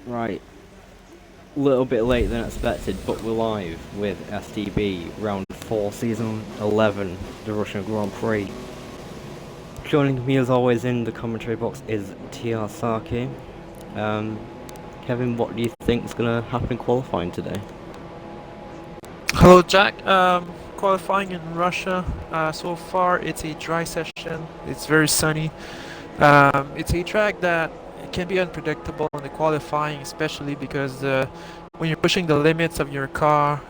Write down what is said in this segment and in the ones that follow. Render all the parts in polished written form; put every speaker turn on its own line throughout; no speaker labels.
Right, a little bit later than expected, but we're live with STB Round 4 Season 11, the Russian Grand Prix. Joining me as always in the commentary box is TR SaKuuu. Kevin, what do you think is going to happen in qualifying today?
Hello, Jack. Qualifying in Russia. So far, it's a dry session. It's very sunny. It's a track that can be unpredictable in the qualifying, especially because when you're pushing the limits of your car,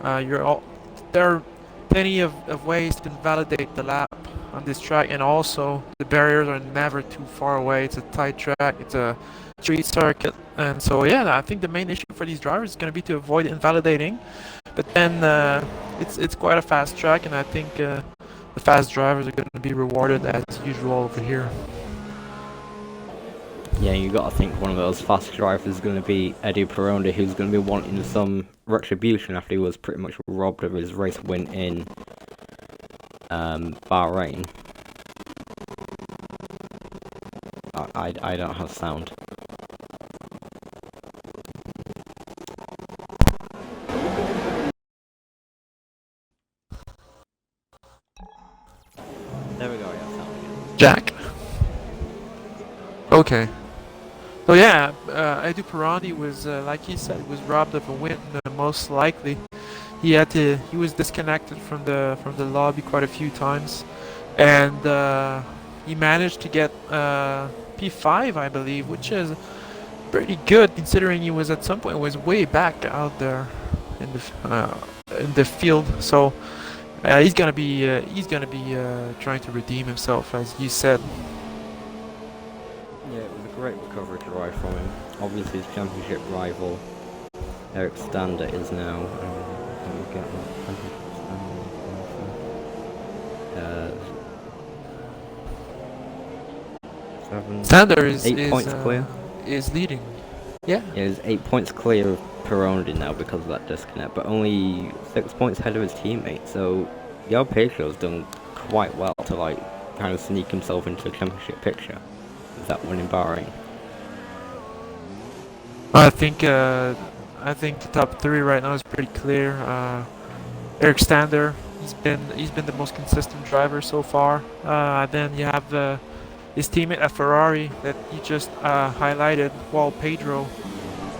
there are plenty of ways to invalidate the lap on this track, and also the barriers are never too far away. It's a tight track. It's a street circuit, and so yeah, I think the main issue for these drivers is going to be to avoid invalidating. But then it's quite a fast track, and I think the fast drivers are going to be rewarded as usual over here.
Yeah, you got to think one of those fast drivers is going to be Eddie Perondi, who's going to be wanting some retribution after he was pretty much robbed of his race win in Bahrain. I don't have sound. There we go, I have sound again.
Jack. Okay. So yeah, Eddie Perondi was, like he said, was robbed of a win. Most likely, he was disconnected from the lobby quite a few times, and he managed to get P5, I believe, which is pretty good considering he was at some point was way back out there in the field. So he's gonna be trying to redeem himself, as you said.
Yeah, it was a great recovery drive from him. Obviously, his championship rival, Eric Stander, is now. Let me get that.
Stander is
8 points clear.
Is leading. Yeah.
Yeah, he's 8 points clear of Perondi now because of that disconnect, but only 6 points ahead of his teammate. So Joao Pedro's done quite well to kind of sneak himself into the championship picture with that win in Bahrain.
I think the top three right now is pretty clear. Eric Stander, he's been the most consistent driver so far. Then you have his teammate at Ferrari that he just highlighted, Joao Pedro.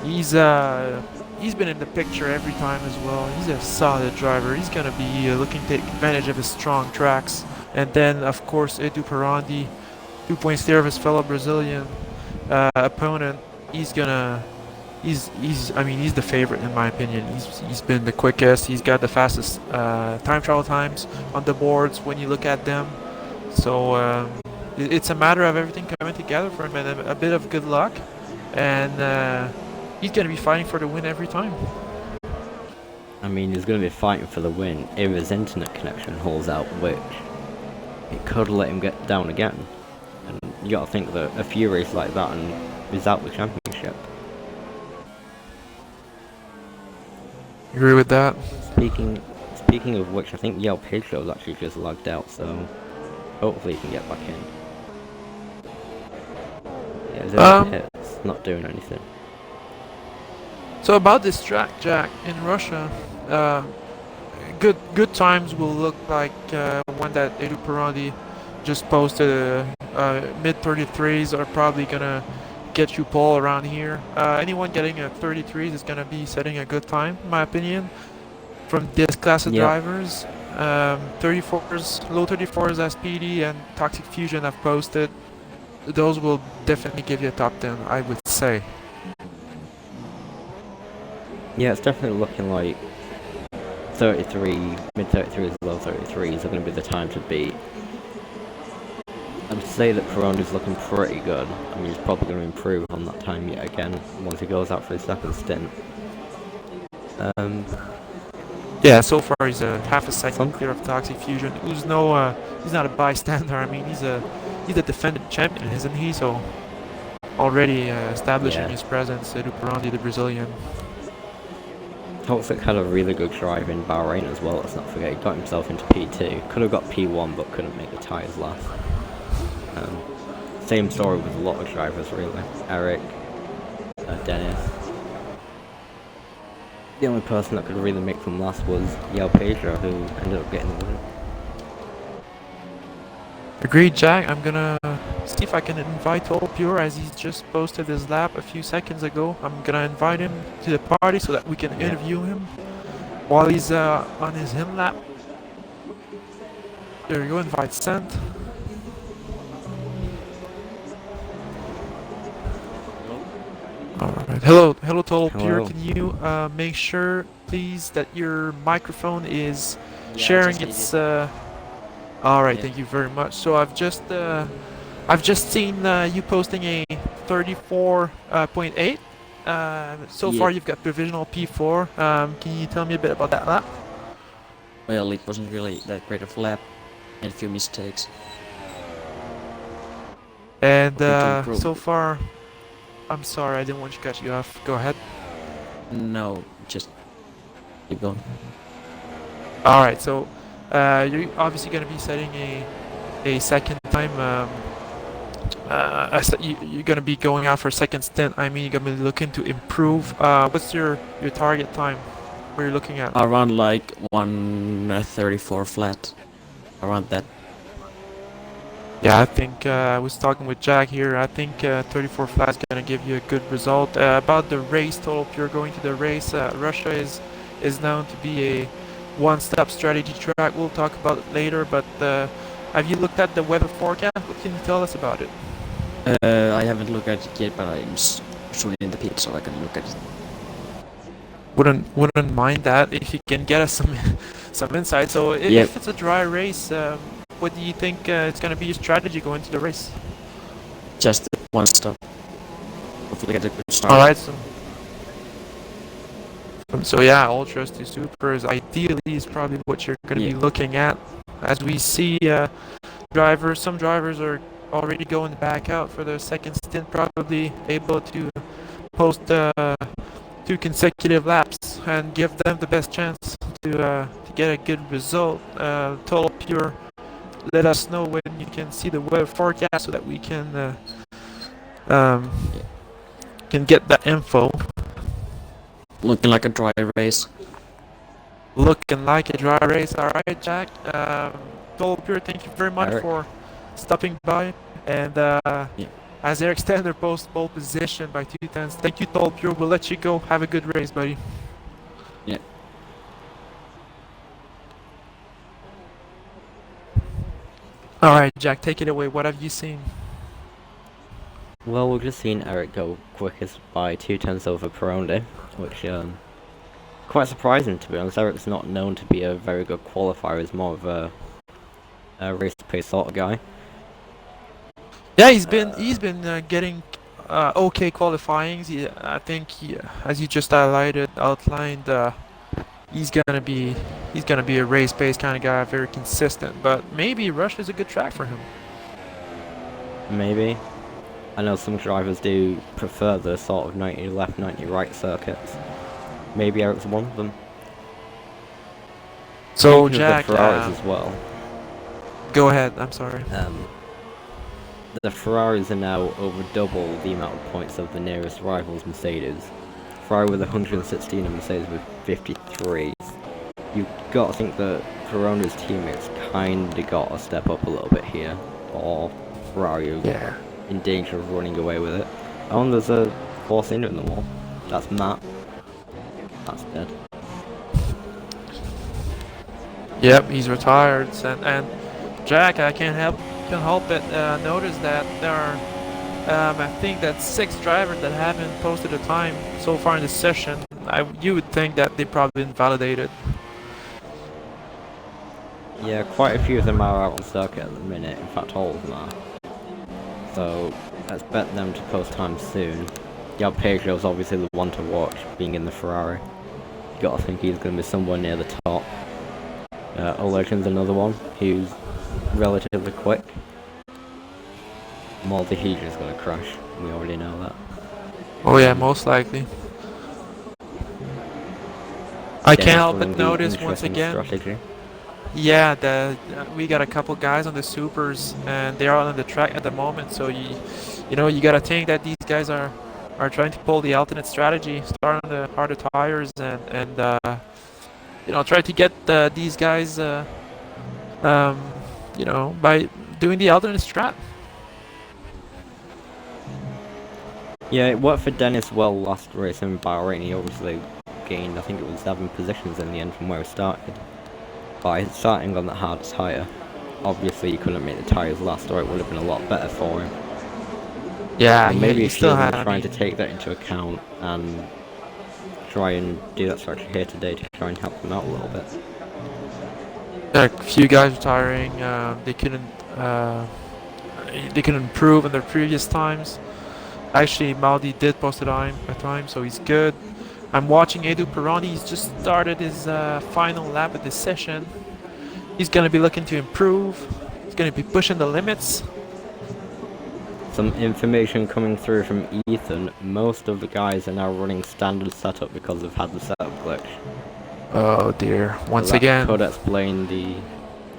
He's been in the picture every time as well. He's a solid driver. He's gonna be looking to take advantage of his strong tracks. And then of course Edu Perondi, 2 points clear of his fellow Brazilian opponent. He's the favorite in my opinion. He's been the quickest. He's got the fastest time trial times on the boards when you look at them. So it's a matter of everything coming together for him and a bit of good luck, and he's going to be fighting for the win every time.
I mean, he's going to be fighting for the win if his internet connection holds out, which it could let him get down again. And you got to think that a few races like that and he's out the championship.
Agree with that.
Speaking of which, I think Joao Pedro's actually just logged out, so hopefully he can get back in. Yeah, it's not doing anything.
So about this track, Jack, in Russia, good times will look like one that Edu Perondi just posted. Mid 33s are probably gonna get you pole around here. Anyone getting a 33s is gonna be setting a good time, in my opinion, from this class of drivers. 34s, low 34s as PD and Toxic Fusion have posted. Those will definitely give you a top 10, I would say.
Yeah, it's definitely looking like 33, mid 33s, low 33s are going to be the time to beat. I'd say that Perondi's looking pretty good. I mean, he's probably going to improve on that time yet again once he goes out for his second stint.
Yeah, so far he's half a second clear of Toxic Fusion. He's not a bystander. I mean, he's the defending champion, isn't he? So already establishing his presence, Edu Perondi, the Brazilian.
Toxic had a really good drive in Bahrain as well, let's not forget. He got himself into P2. Could have got P1, but couldn't make the tyres last. Same story with a lot of drivers, really. Eric, Dennis, The only person that could really make them last was Pedro, who ended up getting the win.
Agreed, Jack. I'm gonna see if I can invite All Pure as he's just posted his lap a few seconds ago. I'm gonna invite him to the party so that we can interview him while he's on his him lap. There you go, invite sent. Alright, hello Total Pure.
Hello.
Can you make sure, please, that your microphone is sharing its. Alright, thank you very much. So I've just seen you posting a 34.8. So far you've got provisional P4. Can you tell me a bit about that lap?
Well, it wasn't really that great of a lap, and a few mistakes.
And
improve.
so far, I'm sorry, I didn't want to cut you off. Go ahead.
No, just keep going.
Alright, so you're obviously going to be setting a second time. You're going to be going out for a second stint. I mean, you're going to be looking to improve. What's your target time? What are you looking at?
Around like 134 flat. Around that.
Yeah, I think I was talking with Jack here. I think 34 flat is going to give you a good result. About the race, Total Pure going to the race, Russia is known to be a one-stop strategy track. We'll talk about it later, but have you looked at the weather forecast? What can you tell us about it?
I haven't looked at it yet, but I'm soon in the pit, so I can look at it.
Wouldn't mind that if you can get us some insight. So if it's a dry race, what do you think it's going to be your strategy going to the race?
Just one stop. Hopefully get a good start.
Alright, so yeah, ultras to supers ideally is probably what you're going to be looking at. As we see some drivers are already going back out for their second stint, probably able to post 2 consecutive laps and give them the best chance to get a good result. Total Pure, let us know when you can see the weather forecast so that we can get that info.
Looking like a dry race.
Looking like a dry race. Alright, Jack. Total Pure, thank you very much for stopping by. And as Eric Stander posts pole position by 2 tenths. Thank you, Total Pure. We'll let you go. Have a good race, buddy.
Yeah.
Alright, Jack, take it away. What have you seen?
Well, we've just seen Eric go quickest by 2 tenths over Peronde, which quite surprising, to be honest. Eric's not known to be a very good qualifier. He's more of a race pace sort of guy.
Yeah, he's been getting okay qualifying. I think as you just outlined, he's gonna be a race pace kind of guy, very consistent. But maybe Russia's a good track for him.
Maybe. I know some drivers do prefer the sort of 90 left, 90 right circuits. Maybe Eric's one of them.
So
Speaking
Jack,
of the Ferraris as well.
Go ahead. I'm sorry.
The Ferraris are now over double the amount of points of the nearest rivals, Mercedes. Ferrari with 116 and Mercedes with 53. You've got to think that Verona's teammates kinda got to step up a little bit here, or Ferrari are in danger of running away with it. Oh, and there's a force in the wall. That's Matt. That's dead.
Yep, he's retired. And Jack, I can't help but notice that there are, I think that's 6 drivers that haven't posted a time so far in this session. You would think that they've probably been validated.
Yeah, quite a few of them are out on circuit at the minute. In fact, all of them are. So let's bet them to post time soon. Jack Pedro's obviously the one to watch, being in the Ferrari. You gotta think he's gonna be somewhere near the top. Olegin's another one who's relatively quick. Multi-Hedra's gonna crash. We already know that.
Oh yeah, most likely. I can't help but notice once again.
Strategy.
Yeah, we got a couple guys on the supers, and they're all on the track at the moment. So you gotta think that these guys are are trying to pull the alternate strategy, start on the harder tires, and you know, try to get these guys, you know, by doing the alternate strat.
Yeah, it worked for Dennis well last race in Bahrain. He obviously gained, I think it was 7 positions in the end from where he started. By starting on that hard tyre, obviously he couldn't make the tyres last, or it would have been a lot better for him.
Yeah,
And maybe
he
if
still
Sheldon
had.
was
I
trying
mean,
to take that into account and try and do that strategy here today to try and help them out a little bit.
a few guys retiring. They couldn't improve in their previous times. Actually, Maldi did post a time, so he's good. I'm watching Edu Peroni. He's just started his final lap of this session. He's gonna be looking to improve. He's gonna be pushing the limits.
Some information coming through from Ethan. Most of the guys are now running standard setup because they've had the setup glitch.
Oh dear! Once
So that
again,
could explain the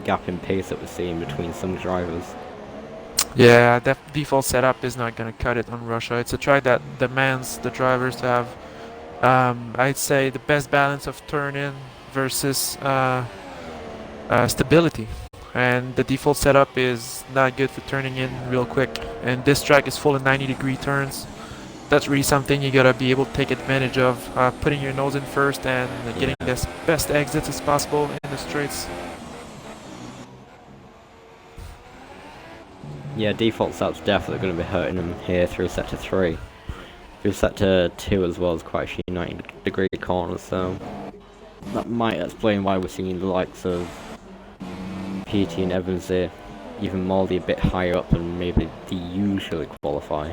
gap in pace that we're seeing between some drivers.
yeah, that default setup is not gonna cut it on Russia. It's a track that demands the drivers to have, I'd say, the best balance of turn-in versus stability. And the default setup is not good for turning in real quick. And this track is full of 90-degree turns. That's really something you gotta be able to take advantage of, putting your nose in first and getting the best exits as possible in the straights.
Yeah, default setup's definitely going to be hurting them here through sector 3. Through sector 2 as well as quite a few 90-degree corners, so that might explain why we're seeing the likes of PT and Evans here, even Maldi a bit higher up than maybe they usually qualify.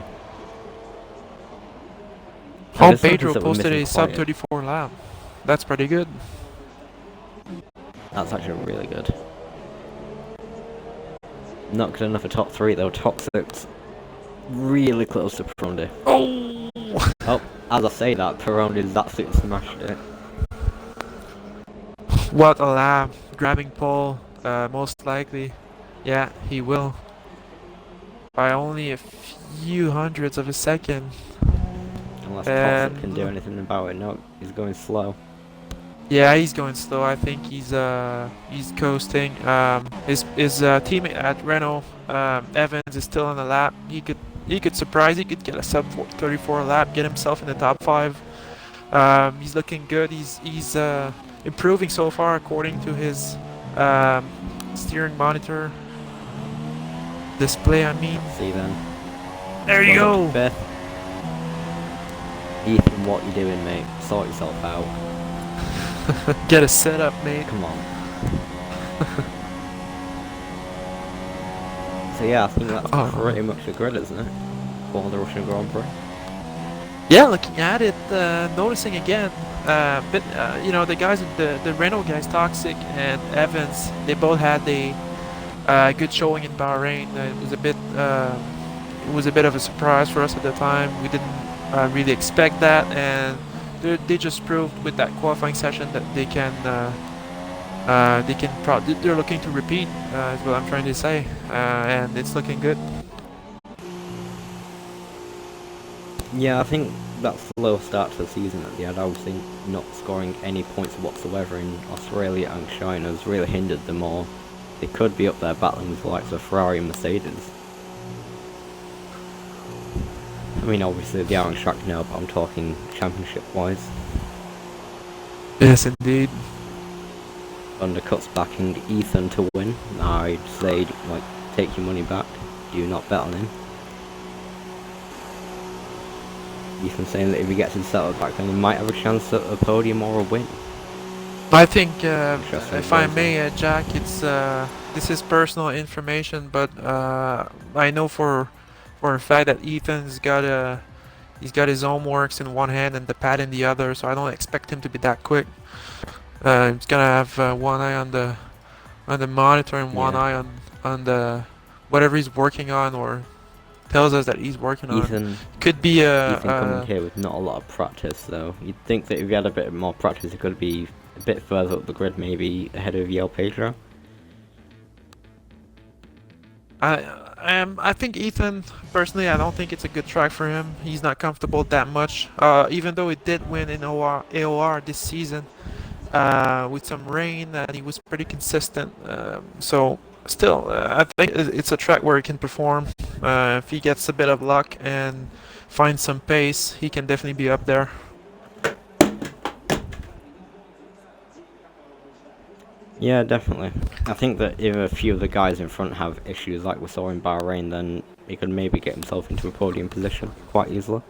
Juan Pedro posted a sub 34 lap. That's pretty good.
That's actually really good. Not good enough for top 3 though. Top 6 really close to Perondi.
Oh!
Oh, as I say that, Perondi's absolutely smashed it.
What a lap. Grabbing pole, most likely. Yeah, he will. By only a few hundredths of a second.
Unless Toxic can do anything about it. No, he's going slow.
Yeah, he's going slow. I think he's coasting. His teammate at Renault, Evans, is still on the lap. He could surprise. He could get a sub 34 lap, get himself in the top 5. He's looking good. He's improving so far according to his steering monitor display. I mean.
See then.
There you go.
Beth. Ethan, what you doing, mate? Sort yourself out.
Get a setup, mate.
Come on. So yeah, I think that's pretty much the grid, isn't it? For the Russian Grand Prix.
Yeah, looking at it, noticing again, you know, the guys, the Renault guys, Toxic and Evans, they both had a good showing in Bahrain. It was a bit of a surprise for us at the time. We didn't really expect that, and they just proved with that qualifying session that they're looking to repeat, is what I'm trying to say, and it's looking good.
Yeah, I think that slow start to the season that they had, obviously not scoring any points whatsoever in Australia and China, has really hindered them all. They could be up there battling with the likes of Ferrari and Mercedes. I mean, obviously they are on track now, but I'm talking championship-wise.
Yes, indeed.
Undercuts backing Ethan to win. I'd say, like, take your money back. Do not bet on him. Ethan saying that if he gets his setup back, then he might have a chance at a podium or a win.
I think, if I may, Jack, it's this is personal information, but I know for a fact that Ethan's got his own works in one hand and the pad in the other, so I don't expect him to be that quick. He's gonna have one eye on the monitor and one eye on the whatever he's working on, or tells us that he's working
Ethan,
on. Could be
Ethan coming here with not a lot of practice, though. You'd think that if he had a bit more practice, he could be a bit further up the grid, maybe ahead of Yale Pedro.
I think Ethan, personally, I don't think it's a good track for him. He's not comfortable that much. Even though it did win in AOR this season, with some rain, and he was pretty consistent. So still, I think it's a track where he can perform. If he gets a bit of luck and finds some pace, he can definitely be up there.
Yeah, definitely. I think that if a few of the guys in front have issues like we saw in Bahrain, then he could maybe get himself into a podium position quite easily.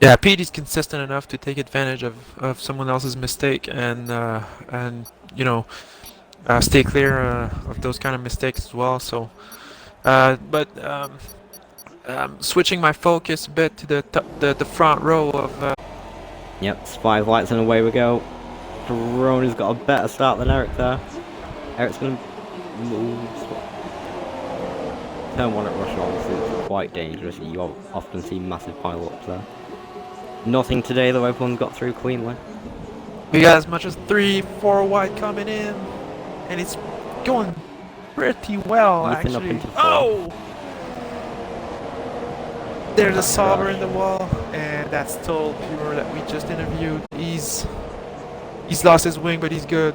Yeah, Pete is consistent enough to take advantage of someone else's mistake and stay clear of those kind of mistakes as well. So, switching my focus a bit to the front row of.
Yep, it's 5 lights and away we go. Veroni's got a better start than Eric there. Eric's going to move. Turn 1 at Russia obviously is quite dangerous. You often see massive pile-ups there. Nothing today though, everyone got through cleanly.
We got as much as 3-4 wide coming in, and it's going pretty well
Ethan
actually.
up into 4.
Oh! There's a solver in the wall, and that's Toll Pure that we just interviewed. He's lost his wing, but he's good.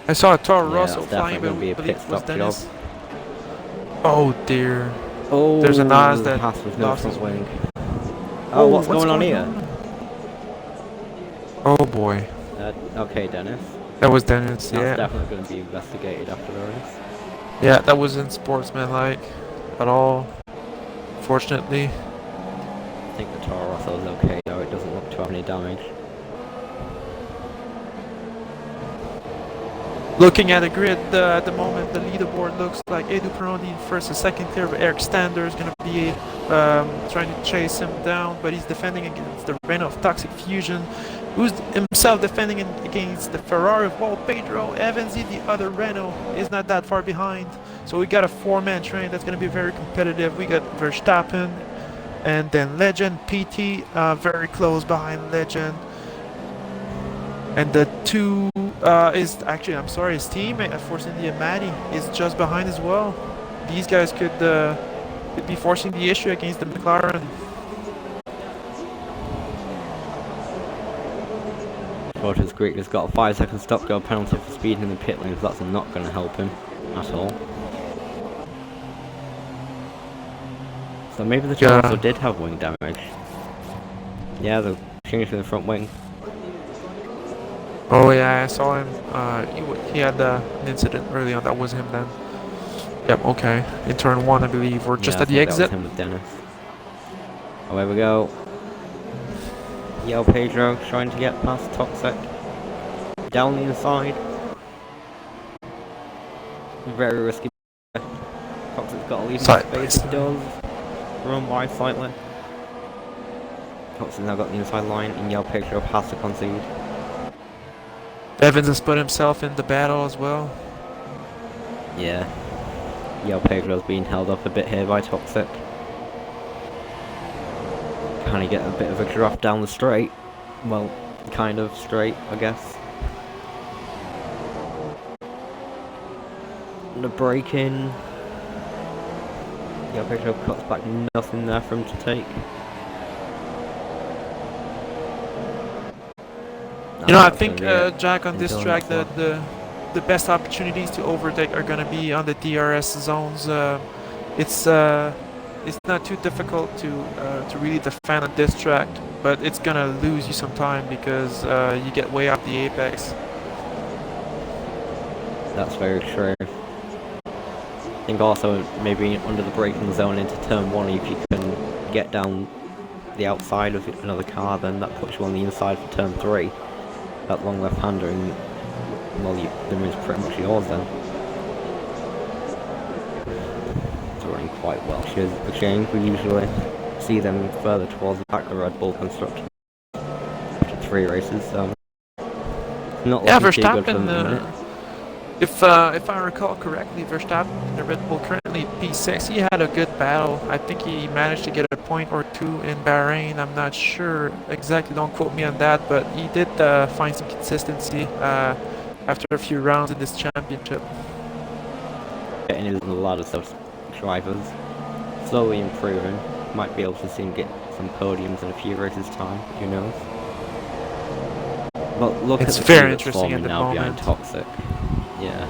I saw a Toro Rosso flying, but I believe it was Dennis. Oh dear.
Oh,
there's a Nas that
Haas with no
lost
front
his
wing. Oh, what's going on here?
Oh boy.
Okay, Dennis.
That was Dennis,
That's
yeah.
definitely going to be investigated after the race.
Yeah, that wasn't sportsmanlike at all, fortunately.
I think the Toro Rosso's okay though, it doesn't look to have any damage.
Looking at the grid at the moment, the leaderboard looks like Edu Peroni in first and second clear, but Eric Stander is going to be trying to chase him down, but he's defending against the Renault of Toxic Fusion, who's himself defending against the Ferrari of Walt Pedro. Evansy, the other Renault, is not that far behind. So we got a 4-man train that's going to be very competitive. We got Verstappen and then Legend, PT, very close behind Legend. And the two his teammate, Force India Matty, is just behind as well. These guys could be forcing the issue against the McLaren.
Rogers Greek has got a 5-second stop-go penalty for speeding in the pit lane, so that's not going to help him at all. So maybe the Toro Rosso did have wing damage. Yeah, the change to the front wing.
Oh yeah, I saw him. He had an incident early on. That was him then. Yep. Okay. In turn 1, I believe, or just at the exit.
That was him with Dennis. Away we go. Yellow Pedro trying to get past Toxic. Down the inside. Very risky. Toxic's got a lead in space. He does. Run wide slightly. Toxic's now got the inside line, and Yellow Pedro has to concede.
Evans has put himself in the battle as well.
Yeah. Yellow Pedro's being held up a bit here by Toxic. Can he get a bit of a draft down the straight? Well, kind of straight, I guess. The break in. Yellow Pedro cuts back, nothing there for him to take.
You know, I think, Jack, on this track, the best opportunities to overtake are going to be on the DRS zones. It's not too difficult to really defend on this track, but it's going to lose you some time because you get way off the apex.
That's very true. I think also maybe under the braking zone into turn 1, if you can get down the outside of another car, then that puts you on the inside for turn 3. That long left-hander, and well, the room's pretty much yours then. It's running quite well. She's the change. We usually see them further towards the back of the Red Bull construction. After 3 races, so not looking too good for them at the minute.
If I recall correctly, Verstappen, the Red Bull currently P6, he had a good battle. I think he managed to get a point or 2 in Bahrain. I'm not sure exactly, don't quote me on that, but he did find some consistency. after a few rounds in this championship.
Getting in a lot of stuff, drivers, slowly improving. Might be able to see him get some podiums in a few races' time, who knows. But look
It's
at the
very
team that's
interesting
forming
at the
now behind
moment.
Toxic. Yeah.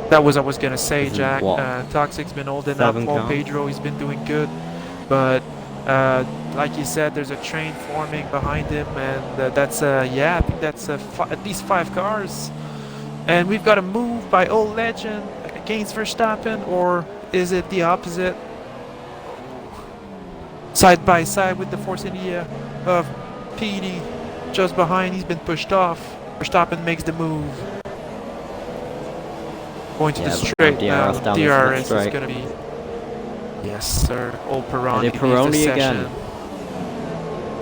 That was I was gonna say,
This is
Jack.
what,
Toxic's been holding up.
7
Paul
cars?
Pedro, he's been doing good, but like you said, there's a train forming behind him, and that's yeah, I think that's at least 5 cars. And we've got a move by Old Legend against Verstappen, or is it the opposite? Side by side with the Force India of PD just behind. He's been pushed off. Verstappen makes the move. Going to the
Yeah, but
straight
now
now.
DRS down this
DRS is
straight.
going to be... Yes, sir. Old Pirani
And
leaves
Pironi
the
again.
session.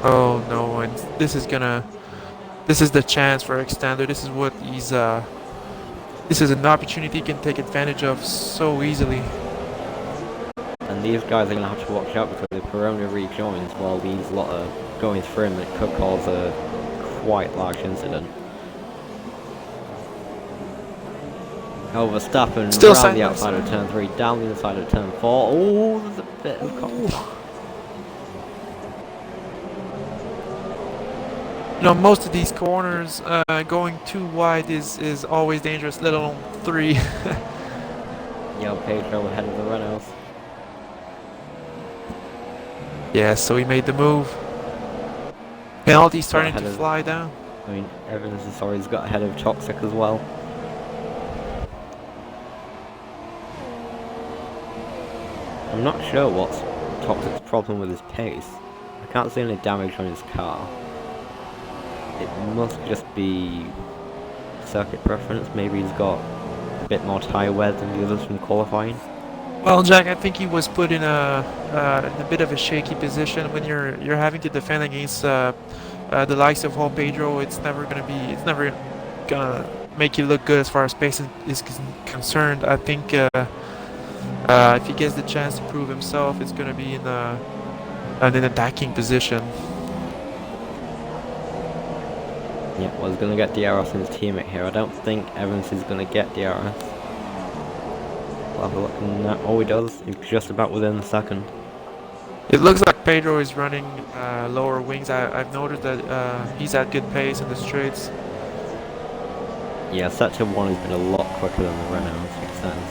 Oh no, and this is gonna... This is the chance for Extender. This is what he's... This is an opportunity he can take advantage of so easily.
And these guys are going to have to watch out because if Pironi rejoins while these lot are going through him, it could cause a quite large incident. Oh, Verstappen
Still
around
side
the
by
outside of
side.
turn 3, down the inside of turn 4. Oh, there's a bit of contact.
You know, most of these corners going too wide is always dangerous, let alone 3.
Yeah, Pedro ahead of the Renaults.
Yeah, so he made the move. Penalty starting
ahead
to
of-
fly down.
I mean, Evans has already got ahead of Toxic as well. I'm not sure what's Toxic's problem with his pace. I can't see any damage on his car. It must just be circuit preference. Maybe he's got a bit more tyre wear than the others from qualifying.
Well, Jack, I think he was put in a bit of a shaky position when you're having to defend against the likes of Juan Pedro. It's never gonna make you look good as far as pace is concerned. I think if he gets the chance to prove himself, it's gonna be in an attacking position.
Yeah, well, he's going to get DRS on his teammate here. I don't think Evans is going to get DRS. We'll have a look on that. Oh, he does. He's just about within a second.
It looks like Pedro is running lower wings. I've noticed that he's at good pace in the straights.
Yeah, Sector 1 has been a lot quicker than the Renaults, makes sense.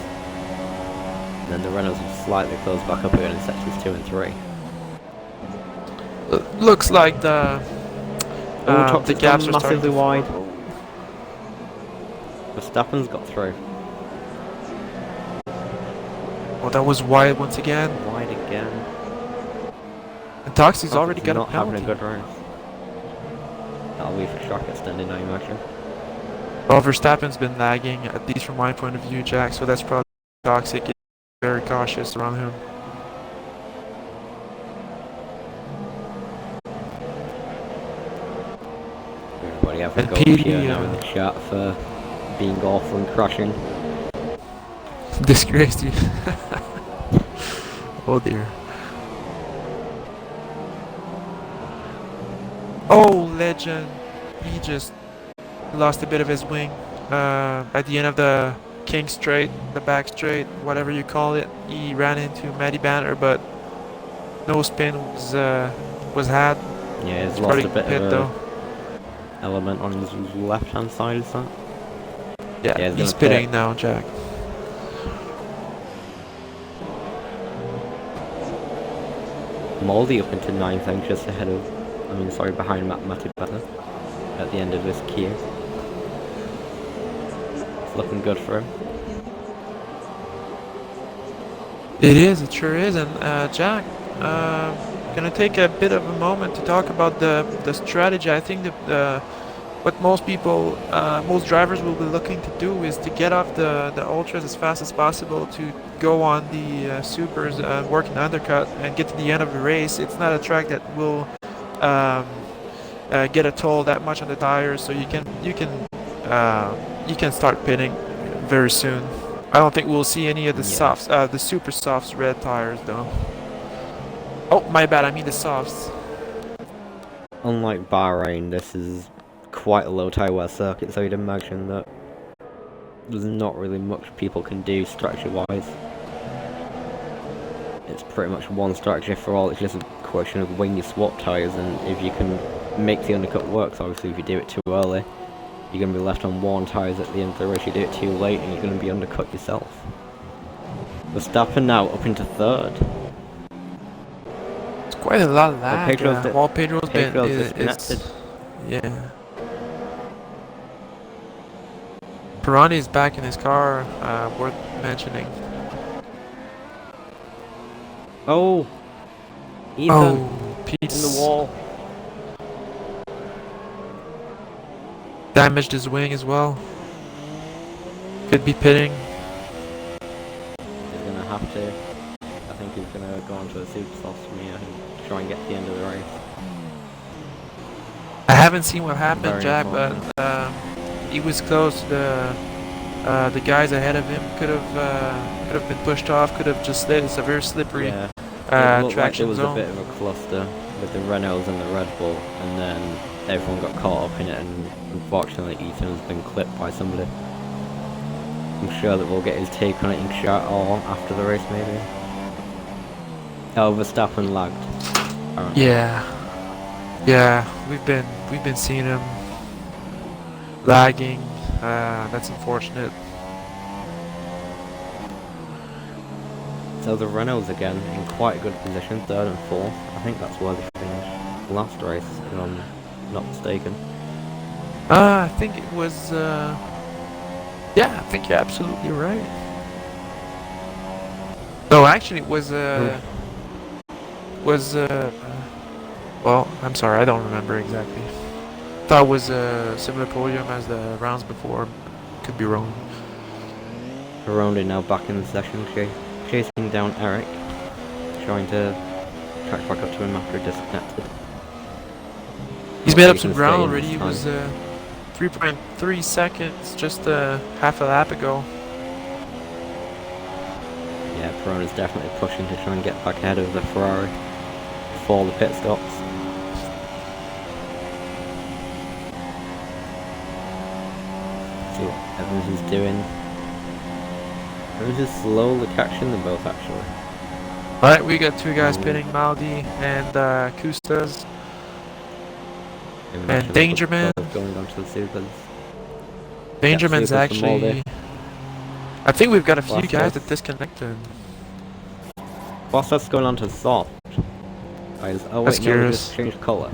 And then the Renaults have slightly closed back up again in Sectors 2 and 3.
Looks like the
Toxic's
gaps
gone
are starting
massively
to
wide.
form.
Verstappen's got through.
Oh, that was wide once again.
Wide again.
And Toxic's already got a
not having
penalty.
a good race. That'll be for track extending, I imagine.
Well, Verstappen's been lagging, at least from my point of view, Jack, so that's probably Toxic. Very cautious around him.
Everybody have a
And
go
PD,
here now in the chat for being awful and crashing.
Disgraced you. Oh dear. Oh, Legend. He just lost a bit of his wing at the end of the King Straight, the back straight, whatever you call it. He ran into Matty Banner, but no spin was had.
Yeah, he's
It's
lost
probably
a bit
pit
of
though.
a element on his left hand side, is that?
Yeah,
Yeah,
he's
gonna pit.
pitting now, Jack.
Moldy up into 9th, I think, just ahead of, behind Matty Banner at the end of this queue. It's looking good for him.
It sure is, and Jack, gonna take a bit of a moment to talk about the strategy. I think what most people, most drivers will be looking to do is to get off the ultras as fast as possible to go on the supers, work an undercut, and get to the end of the race. It's not a track that will get a toll that much on the tires, so you can start pitting very soon. I don't think we'll see any of the softs, the super softs red tires though. Oh, my bad, I mean the softs.
Unlike Bahrain, this is quite a low tyre wear circuit, so you'd imagine that there's not really much people can do strategy-wise. It's pretty much one strategy for all. It's just a question of when you swap tyres and if you can make the undercut work. So obviously if you do it too early, you're going to be left on worn tyres at the end of the race. You do it too late and you're going to be undercut yourself. Verstappen now up into third.
It's quite a lot of lag.
Pedro's disconnected.
Yeah. Pirani is back in his car, worth mentioning.
Oh! Ethan!
Oh, Pete's
In the wall.
damaged his wing as well. Could be pitting.
He's gonna have to. I think he's gonna go on to a super soft for me and try and get to the end of the race.
I haven't seen what happened,
Very
Jack, but he was close. The guys ahead of him could have been pushed off. Could have just slid. It's a very slippery
It looked like
traction
there was
zone.
a bit of a cluster with the Renaults and the Red Bull, and then everyone got caught up in it, and unfortunately Ethan has been clipped by somebody. I'm sure that we'll get his take on it in chat or after the race maybe. Oh, Verstappen lagged. Apparently.
Yeah, we've been seeing him lagging. That's unfortunate.
So the Renaults again in quite a good position, third and fourth. I think that's where they finished last race, if I'm not mistaken.
I think it was. Yeah, I think you're absolutely right. No, actually, it was. Well, I'm sorry, I don't remember exactly. Thought it was a similar podium as the rounds before. Could be wrong.
Arondi now back in the session, chasing down Eric, trying to track back up to him after disconnected.
He's made up some ground already. He was 3.3 seconds just half a lap ago.
Yeah, Pironi's definitely pushing to try and get back ahead of the Ferrari before the pit stops. See what Evans is doing. Evans is slowly catching them both actually.
Alright, we got two guys pitting, Maldi and Kustas. And Dangerman.
Going on to the supers.
Dangerman's
Supers
actually. I think we've got a few guys that disconnected.
Whilst that's going on to soft. Guys, oh wait, no, just changed colour.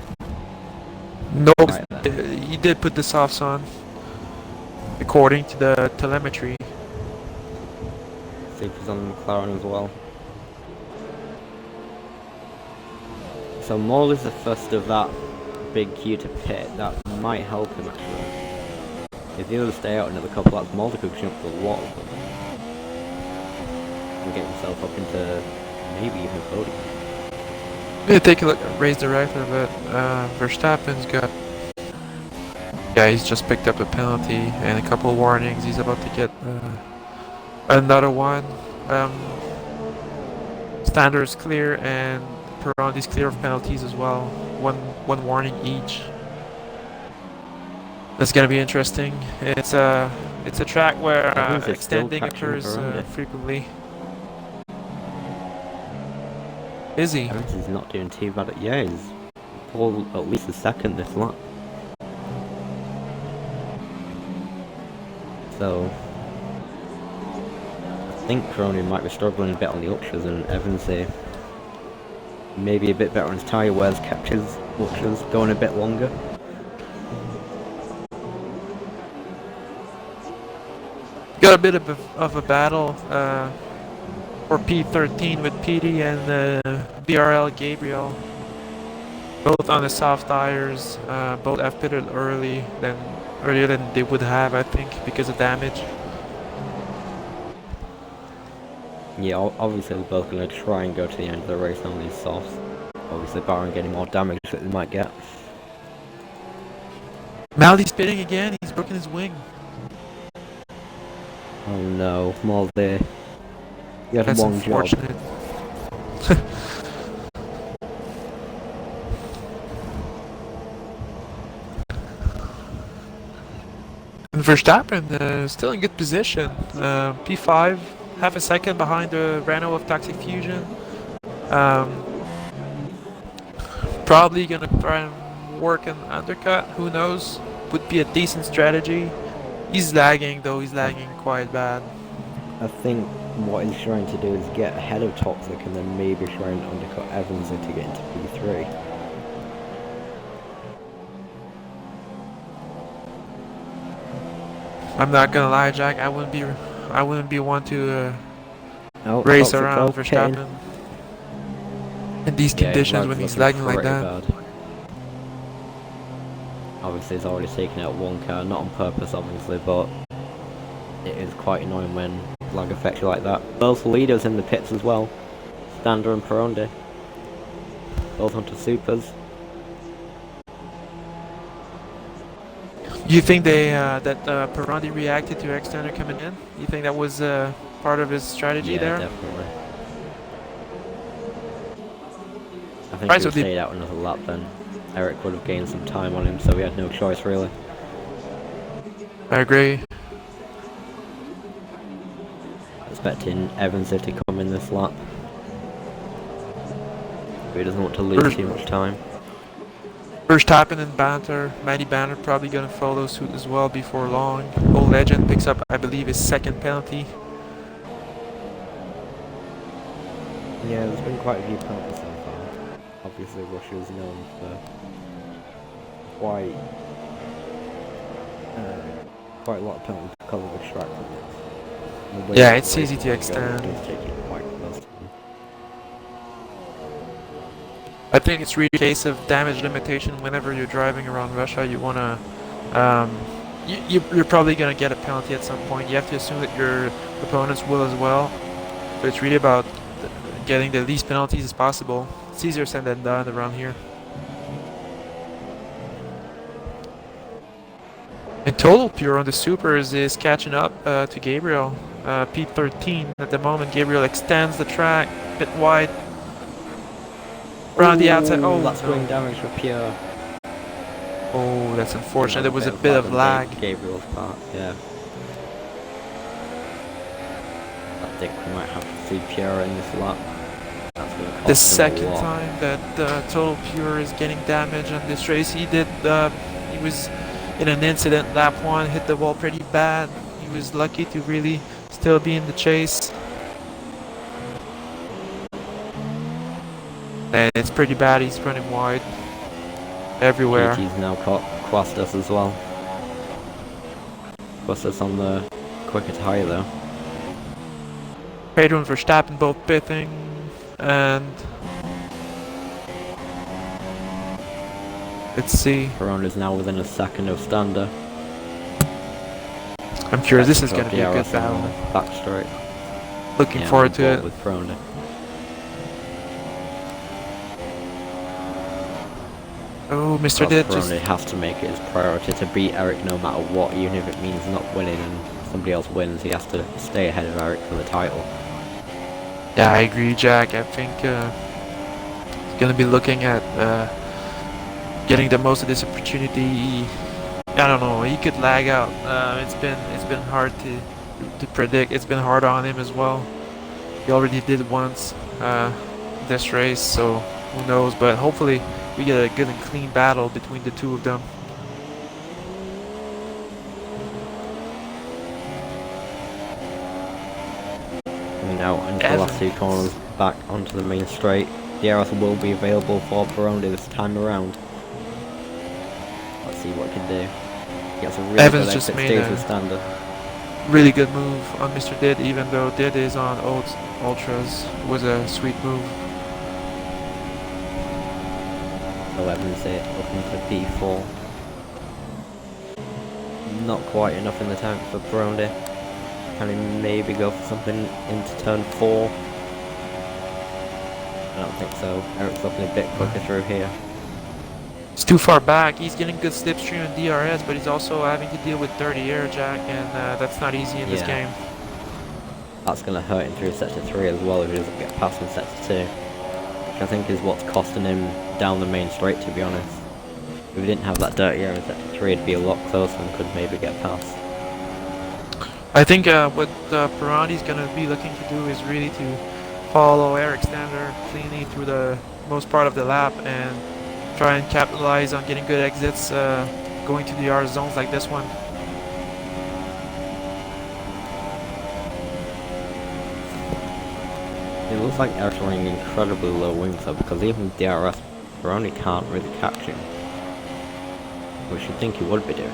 Nope,
Right,
he did put the softs on, according to the telemetry.
Supers on the McLaren as well. So Morley's the first of that big queue to pit. That might help him actually. If the others stay out another couple laps, Mulder could jump the lot of them and get himself up into maybe even podium.
I'm gonna take a look at race director, but Verstappen's got. Yeah, he's just picked up a penalty and a couple warnings. He's about to get another one. Standard's clear and Pironi's clear of penalties as well. One warning each. That's gonna be interesting. It's a track where extending occurs frequently. Is he?
He's not doing too bad. Yeah, he's pulled at least a second this lap. So I think Pironi might be struggling a bit on the ultras, and Evans maybe a bit better on his tyre wears, kept his ultras going a bit longer.
Got a bit of a battle for P13 with PD and BRL Gabriel. Both on the soft tires. Both have pitted earlier than they would have, I think, because of damage.
Yeah, obviously they're both going to try and go to the end of the race on these softs. Obviously barring getting more damage that they might get.
Maldi's pitting again. He's broken his wing.
Oh no, Moldy. You had
That's
one
unfortunate.
job.
And Verstappen still in good position. P5, half a second behind the Renault of Toxic Fusion. Probably gonna try and work an undercut, who knows? Would be a decent strategy. He's lagging though, he's lagging quite bad.
I think what he's trying to do is get ahead of Toxic and then maybe try and undercut Evans to get into P3.
I'm not gonna lie, Jack. I wouldn't be one to race
Toxic
around
pitting.
Verstappen in these conditions when he's lagging like that.
Bad. Obviously, he's already taken out one car, not on purpose, obviously, but it is quite annoying when lag affects you like that. Both leaders in the pits as well, Stander and Peronde, both onto supers.
You think that Perondi reacted to Extender coming in? You think that was part of his strategy there?
Yeah, definitely. I think
Right,
if
so
he stayed out another lap, then Eric would have gained some time on him, so he had no choice really.
I agree.
Expecting Evans to come in this lap. But he doesn't want to lose too much time.
Verstappen and Banter, Matty Banter probably gonna follow suit as well before long. Old Legend picks up, I believe, his second penalty.
Yeah, there's been quite a few penalties so far. Obviously, Russia is known for quite a lot of penalties because of the track.
Yeah, it's easy to extend. I think it's really a case of damage limitation. Whenever you're driving around Russia, you wanna, you're probably gonna get a penalty at some point. You have to assume that your opponents will as well. But it's really about getting the least penalties as possible. It's easier said than done around here. In total, Pure on the supers is catching up to Gabriel. P13 at the moment. Gabriel extends the track a bit wide. Around the outside. Oh,
that's going damage for Pure.
Oh, that's unfortunate. There was a bit of lag.
Gabriel's part, yeah. I think we might have to see Pure in this lap. That's gonna cost
The
him
second
a lot.
time that Total Pure is getting damage on this race, he was in an incident. Lap 1, hit the wall pretty bad. He was lucky to really still be in the chase. And it's pretty bad, he's running wide everywhere.
GT's now caught Quastas as well. Quastas on the quicker tyre though.
Pedro and Verstappen both pitting, and let's see.
Peron is now within a second of Stander.
I'm curious, this is going to be a good battle.
Back straight.
Looking forward to it.
With Peron.
Oh, Mr. Did just...
Peron has to make it his priority to beat Eric no matter what, even if it means not winning and somebody else wins. He has to stay ahead of Eric for the title.
Yeah, I agree, Jack. I think he's going to be looking at getting the most of this opportunity. I don't know. He could lag out. It's been hard to predict. It's been hard on him as well. He already did once this race, so who knows? But hopefully we get a good and clean battle between the two of them.
Now into the last two corners, back onto the main straight. DRS will be available for Perondi this time around. Let's see what he can do. He gets a really
Evans
good
just
exit,
made
stays
a
with Stander.
really good move on Mr. Did, even though Did is on Ultras. It was a sweet move.
So Evans here, looking for P4. Not quite enough in the tank for Perondi. Can he maybe go for something into turn 4? I don't think so. Eric's looking a bit quicker through here.
He's too far back. He's getting good slipstream and DRS, but he's also having to deal with dirty air, Jack, and that's not easy in this game.
That's going to hurt him through sector 3 as well if he doesn't get past in sector 2. Which I think is what's costing him down the main straight, to be honest. If he didn't have that dirty air in sector 3, it'd be a lot closer and could maybe get past.
I think what Pirani is going to be looking to do is really to follow Eric Stander cleanly through the most part of the lap and try and capitalize on getting good exits going to the R zones like this one.
It looks like Eric's running incredibly low wings though, because even with DRS, Pirani can't really catch him. Which you'd think he would be doing.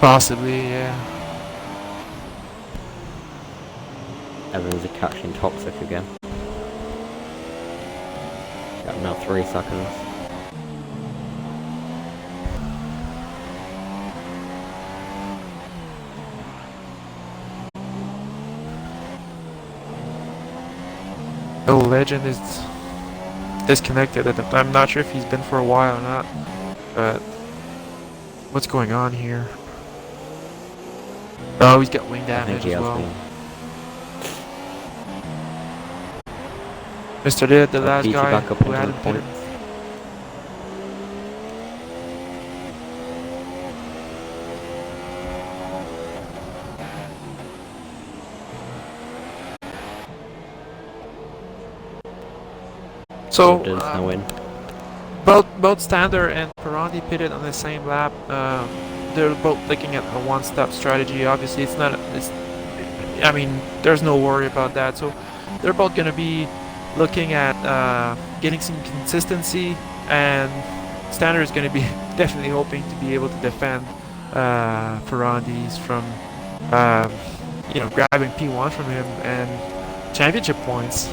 Possibly, yeah.
Evans is catching Toxic again. Got now 3 seconds.
Oh, Legend is disconnected. I'm not sure if he's been for a while or not, but what's going on here? Oh, he's got wing damage as well. Mr. Did, the last guy
back up
who
into
had
the
him
points.
pitted. So,
no win.
both Stander and Pirani pitted on the same lap. They're both looking at a one-step strategy. Obviously, it's not. I mean, there's no worry about that. So, they're both going to be looking at getting some consistency, and Stander is going to be definitely hoping to be able to defend Pirani's from, grabbing P1 from him and championship points.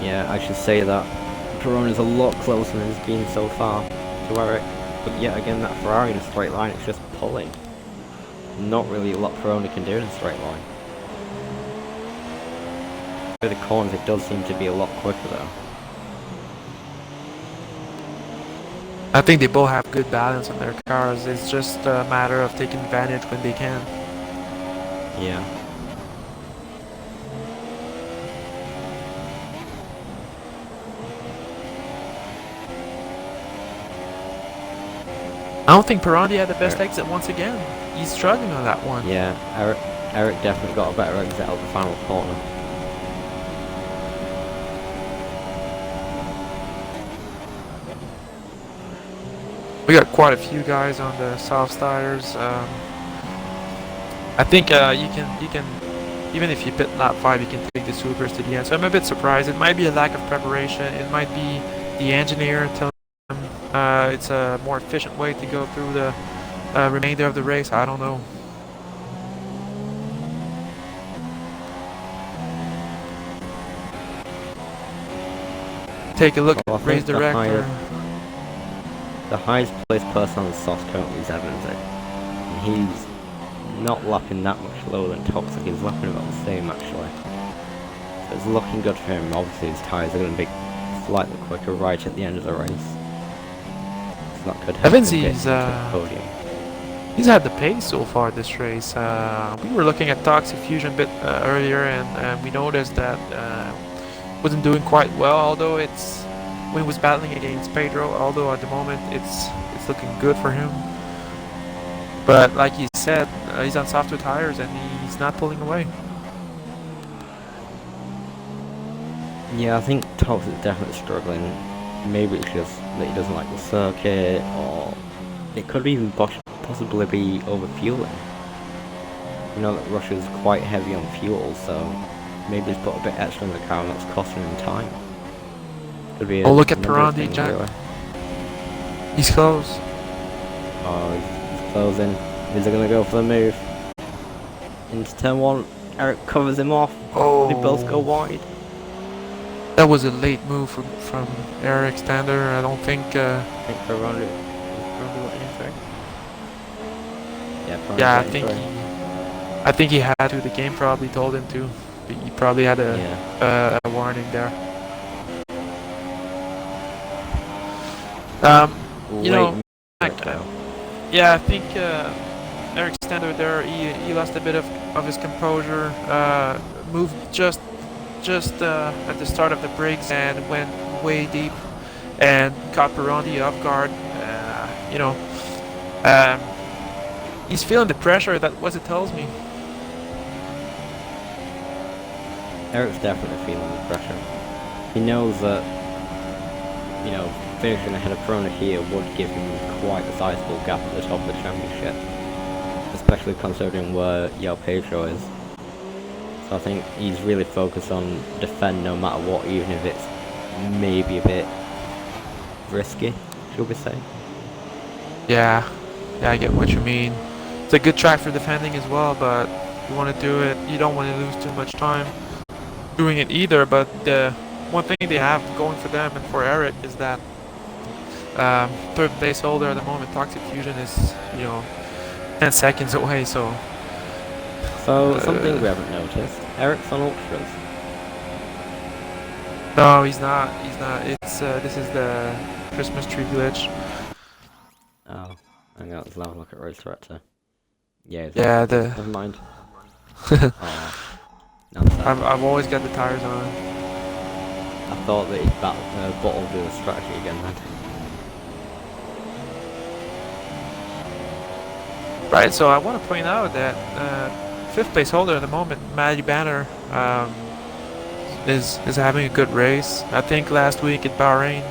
Yeah, I should say that Pirani's a lot closer than it's been so far to Eric. But yet again, that Ferrari in a straight line, it's just pulling. Not really a lot Pirani can do in a straight line. With the corners, it does seem to be a lot quicker though.
I think they both have good balance on their cars. It's just a matter of taking advantage when they can.
Yeah.
I don't think Pirani had the best exit once again. He's struggling on that one.
Yeah, Eric definitely got a better exit out of the final corner.
We got quite a few guys on the soft tires. I think you can even if you pit lap 5, you can take the supers to the end. So I'm a bit surprised. It might be a lack of preparation. It might be the engineer telling them it's a more efficient way to go through the remainder of the race. I don't know. Take a look at race director.
The highest placed person on the soft currently is Evans, and he's not lapping that much lower than Toxic. He's lapping about the same actually. So it's looking good for him. Obviously his tyres are going to be slightly quicker right at the end of the race. It's not good.
Evans, he's had the pace so far this race. We were looking at Toxic Fusion a bit earlier, and we noticed that wasn't doing quite well. Although when he was battling against Pedro, although at the moment it's looking good for him. But like he said, he's on softer tires and he's not pulling away.
Yeah, I think Tox is definitely struggling. Maybe it's just that he doesn't like the circuit, or it could even possibly be overfueling. You know that Russia's quite heavy on fuel, so maybe he's put a bit extra in the car and that's costing him time. Could be
look at Pirani, Jack.
Really.
He's close.
Oh, he's closing. Is he going to go for the move? Into turn 1, Eric covers him off.
Oh.
They both go wide.
That was a late move from Eric Stander. I don't think...
I think Pirani got in through. Yeah, Pirani
yeah, I think he had to. The game probably told him to. He probably had a warning there. You know, yeah, I think Eric Stander there, he lost a bit of his composure, moved just at the start of the brakes and went way deep and caught Pirani off guard. He's feeling the pressure. That's what it tells me.
Eric's definitely feeling the pressure. He knows that, you know, finishing ahead of Perona here would give him quite a sizable gap at the top of the championship, especially considering where Yao Pedro is. So I think he's really focused on defend no matter what, even if it's maybe a bit risky, should we say?
Yeah, I get what you mean. It's a good track for defending as well, but you want to do it. You don't want to lose too much time doing it either. But the one thing they have going for them and for Eric is that third place holder at the moment, Toxic Fusion, is 10 seconds away. So
something we haven't noticed. Eric's on ultras.
No, he's not. It's this is the Christmas tree glitch.
Oh, hang on, let's have a look at Race Director. Yeah, never mind. Oh,
I've always got the tires on.
I thought that he'd bottled the strategy again then.
Right, so I want to point out that fifth place holder at the moment, Matty Banner, is having a good race. I think last week at Bahrain,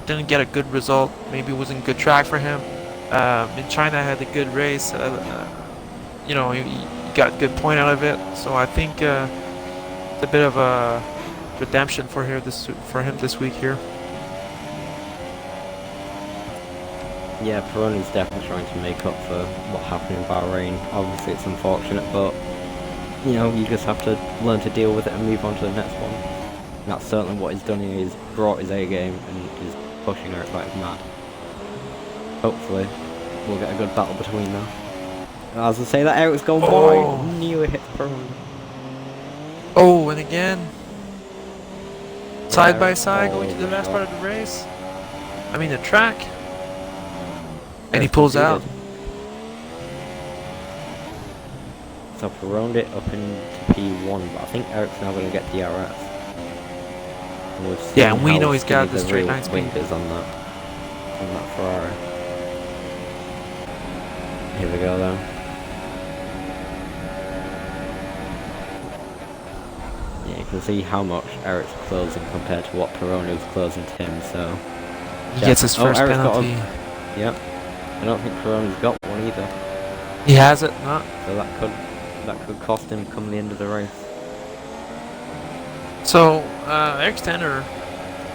didn't get a good result. Maybe it wasn't a good track for him. In China, had a good race. He got a good point out of it. So I think it's a bit of a redemption for him this week here.
Yeah, Perona's definitely trying to make up for what happened in Bahrain. Obviously it's unfortunate, but you just have to learn to deal with it and move on to the next one. And that's certainly what he's done here. He's brought his A game and is pushing Eric like mad. Hopefully we'll get a good battle between them. As I say that, Eric's gone wide. Knew it hit Perona.
Oh, and again, side by side going to the last part of the race. I mean the track. And he pulls out.
So Perona it up into P1, but I think Eric's now going to get DRS.
Yeah, and we know he's got the straight line speed
on that Ferrari. Here we go though. Yeah, you can see how much Eric's closing compared to what Perona's closing to him, so...
He gets his first penalty.
Yep. I don't think Perona's got one either.
He has it, not.
So that could cost him come the end of the race.
So Eric Stenner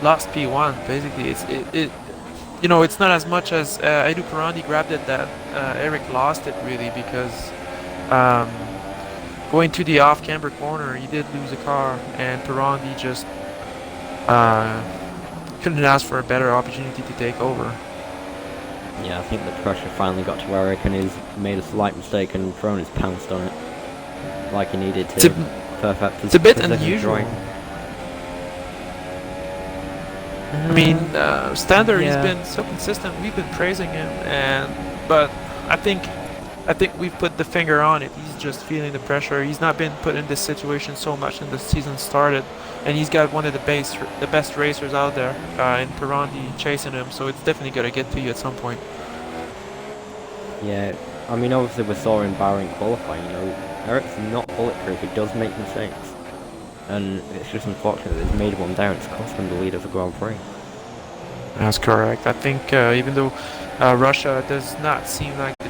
lost P1. Basically, it's not as much as Edu Perandi grabbed it that Eric lost it really, because going to the off-camber corner, he did lose a car, and Perandi just couldn't ask for a better opportunity to take over.
Yeah, I think the pressure finally got to Eric and he's made a slight mistake and Perona's pounced on it like he needed to.
It's a bit unusual. I mean, Stander, he's been so consistent. We've been praising him, but I think we've put the finger on it. He's just feeling the pressure. He's not been put in this situation so much since the season started, and he's got one of the best racers out there in Perandi chasing him. So it's definitely gonna get to you at some point.
Yeah, I mean, obviously we saw in Bahrain qualifying. Eric's not bulletproof. He does make mistakes, and it's just unfortunate that he's made one down. It's cost him the lead of the Grand Prix.
That's correct. I think even though Russia does not seem like the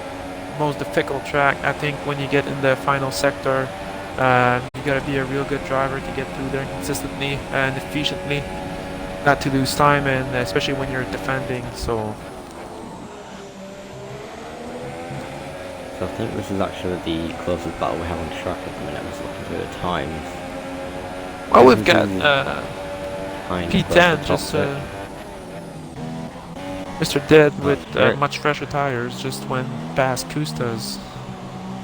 most difficult track, I think when you get in the final sector, you gotta be a real good driver to get through there consistently and efficiently, not to lose time, and especially when you're defending. So
I think this is actually the closest battle we have on track at the minute. I was looking through the times.
Well, we've got P10 just Mr. Dead with much fresher tires just went past Kustas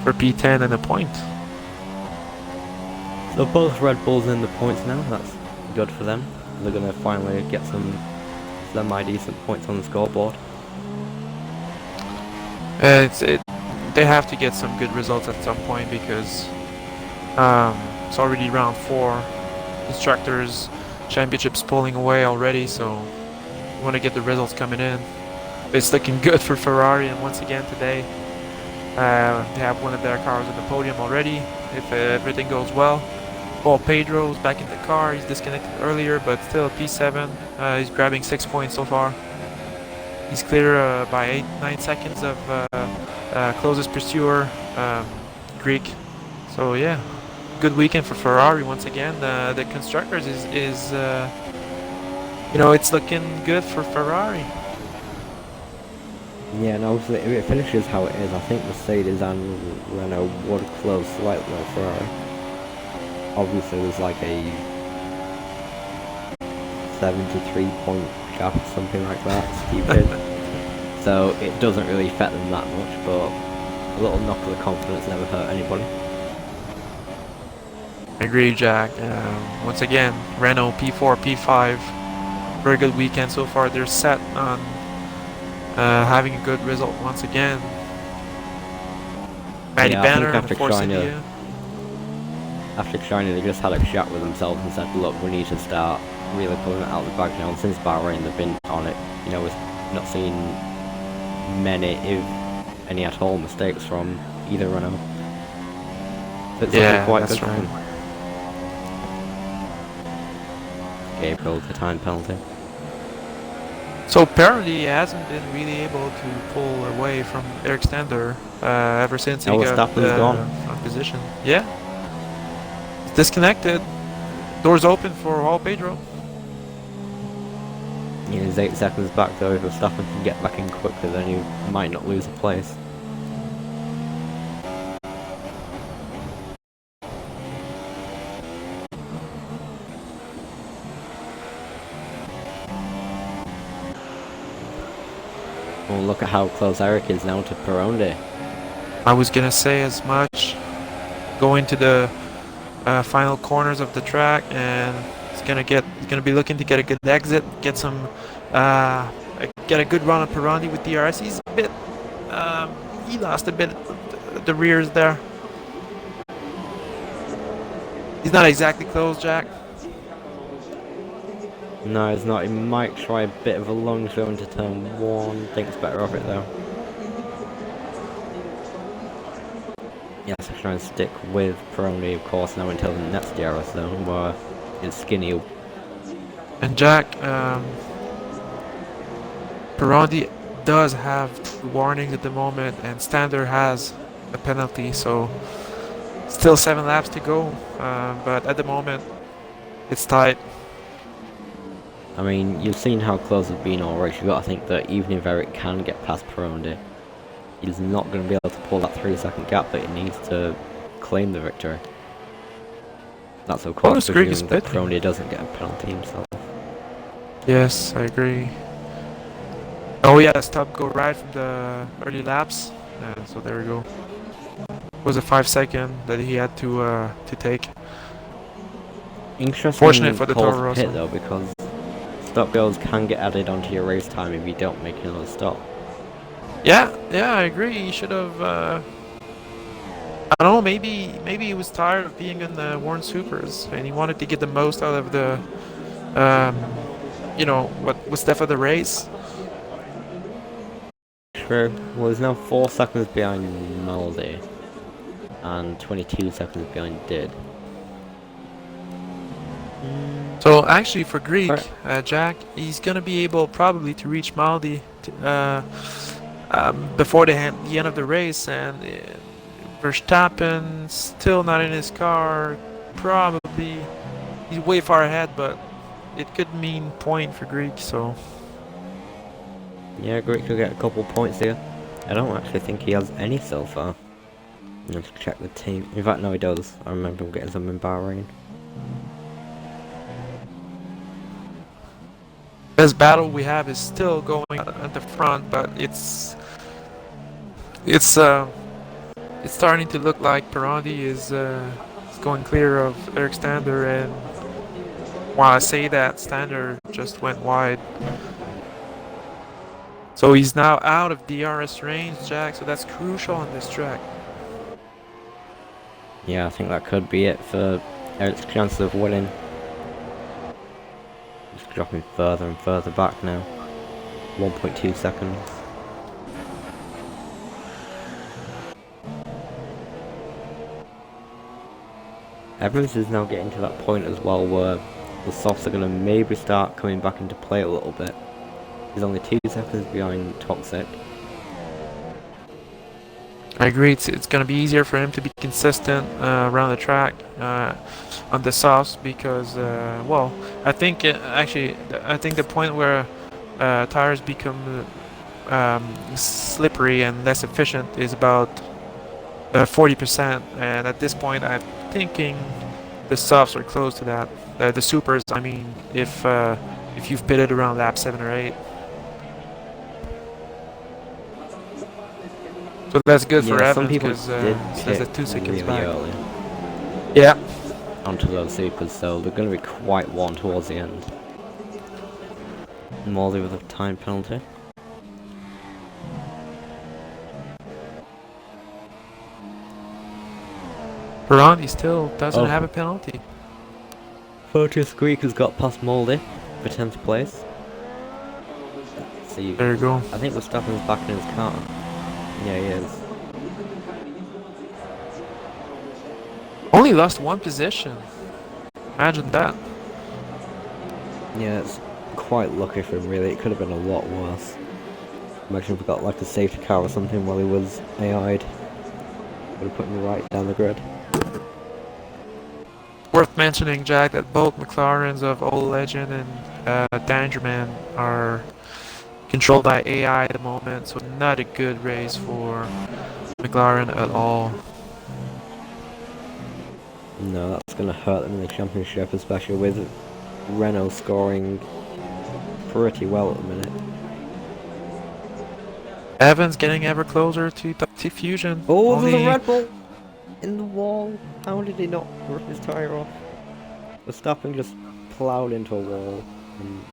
for P10 and a point.
So both Red Bulls in the points now. That's good for them. They're going to finally get some semi-decent points on the scoreboard.
They have to get some good results at some point, because it's already round 4. Instructors Championship's pulling away already, so we want to get the results coming in. it's looking good for Ferrari, and once again today, they have one of their cars on the podium already, if everything goes well. Paul Pedro's back in the car. He's disconnected earlier, but still P7. He's grabbing 6 points so far. He's clear by 9 seconds of closest pursuer, Greek. So yeah, good weekend for Ferrari once again. The constructors is you know, it's looking good for Ferrari.
Yeah, and obviously if it finishes how it is, I think Mercedes and Renault would close slightly on Ferrari. Obviously there's like a 73 point gap or something like that, stupid. So it doesn't really affect them that much, but a little knock of the confidence never hurt anybody.
I agree, Jack. Once again, Renault P4, P5, very good weekend so far. They're set on having a good result once again. Matty Banner and of course India.
After China, they just had a chat with themselves and said, look, we need to start really pulling it out of the bag now. And since Bahrain, they've been on it. You know, we've not seen many, if any at all, mistakes from either Renault. So it's looking quite good for him. Gabriel, the time penalty.
So apparently he hasn't been really able to pull away from Eric Stander ever since he got front position. Yeah. Disconnected. Doors open for Paul Pedro.
Yeah, he's 8 seconds back though. If Verstappen can get back in quicker, then he might not lose a place. Well, look at how close Eric is now to Perronde.
I was gonna say as much. Going to the final corners of the track, and he's gonna be looking to get a good exit, get some get a good run on Perronde with DRS. He's a bit he lost a bit the rears there. He's not exactly close, Jack.
No, it's not. He might try a bit of a long throw into turn 1. Thinks better of it though. Yes, I try and stick with Perronde, of course, now until the next DRS zone, where it's skinny.
And Jack, Perronde does have warnings at the moment, and Stander has a penalty, so still 7 laps to go. But at the moment, it's tight.
I mean, you've seen how close it's been already. You've got to think that even if Eric can get past Perronde, he's not going to be able to pull that 3-second gap that he needs to claim the victory. That's of course presuming that Perronde doesn't get a penalty himself.
Yes, I agree. Oh yeah, stop go right from the early laps, and so there we go. It was a 5-second that he had to take.
Interesting.
Fortunate for the Toro Rosso
pit though, because stop goals can get added onto your race time if you don't make another stop.
Yeah, I agree. He should have. I don't know. Maybe he was tired of being in the Warren Supers, and he wanted to get the most out of the, you know, what was left of the race.
True. Well, he's now 4 seconds behind Maldi, and 22 seconds behind Did.
So actually, for Greek, Jack, he's gonna be able probably to reach Maldi before the end of the race, and Verstappen still not in his car. Probably he's way far ahead, but it could mean point for Greek. So
yeah, Greek could get a couple points here. I don't actually think he has any so far. Let's check the team. In fact, no, he does. I remember him getting some in Bahrain.
Best battle we have is still going at the front, but it's starting to look like Perronde is going clear of Eric Stander, and while I say that, Stander just went wide. So he's now out of DRS range, Jack, so that's crucial on this track.
Yeah, I think that could be it for Eric's chances of winning. Dropping further and further back now. 1.2 seconds. Evans is now getting to that point as well where the softs are going to maybe start coming back into play a little bit. He's only 2 seconds behind Toxic.
I agree. It's going to be easier for him to be consistent around the track on the softs because, well, I think I think the point where tires become slippery and less efficient is about 40%, and at this point, I'm thinking the softs are close to that. The supers, I mean, if you've pitted around lap 7 or 8. So that's good for Evans because there's a 2 seconds
really
back.
early
Yeah.
onto those supers, so they're going to be quite warm towards the end. Morley with a time penalty.
Ferrandi still doesn't have a penalty.
Photo Squeak has got past Moldy for 10th place. See,
There you go.
I think Verstappen's back in his car. Yeah, he is.
Only lost 1 position. Imagine that.
Yeah, it's quite lucky for him really. It could have been a lot worse. Imagine if we got like a safety car or something while he was AI'd. Would have put him right down the grid.
Worth mentioning, Jack, that both McLarens of Old Legend and Dangerman are controlled by AI at the moment, so not a good race for McLaren at all.
No, that's going to hurt them in the championship, especially with Renault scoring pretty well at the minute.
Evans getting ever closer to Fusion.
Oh, there's a Red Bull in the wall. How did he not rip his tyre off? Verstappen just ploughed into a wall and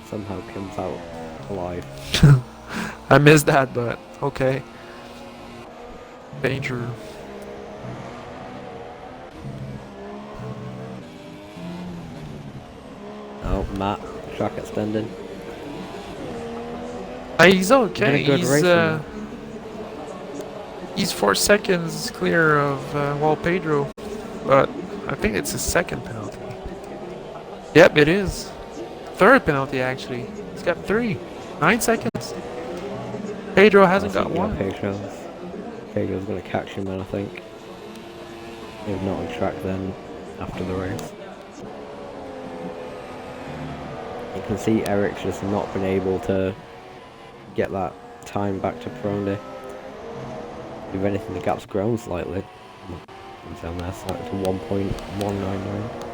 somehow comes out alive.
I missed that, but okay. Danger.
Oh, Matt, track extended.
He's okay.
Good
He's 4 seconds clear of Pedro, but I think it's his 2nd penalty. Yep, it is. 3rd penalty actually. He's got 3. 9 seconds. Pedro hasn't got 1.
Pedro's going to catch him, and I think if not on track, then after the race. You can see Eric's just not been able to get that time back to Pironi. If anything, the gap's grown slightly. It's down there slightly to 1.199.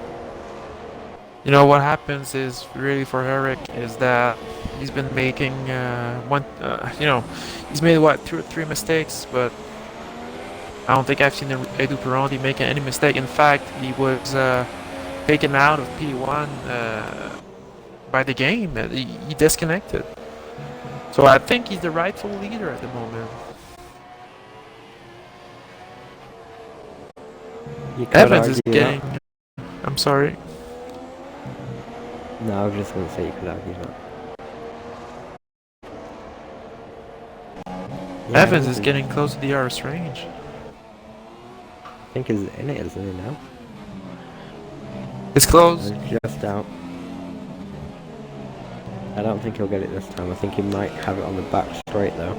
You know what happens is really for Eric is that he's been making he's made what 2 or 3 mistakes, but I don't think I've seen Edu Pironi make any mistake. In fact, he was taken out of P1 by the game. He disconnected. So I think he's the rightful leader at the moment. Evans is getting... I'm sorry.
No, I was just going to say you could argue that. Yeah,
Evans is getting close to the RS range.
I think he's in it, isn't he now?
It's close.
Just out. I don't think he'll get it this time. I think he might have it on the back straight though.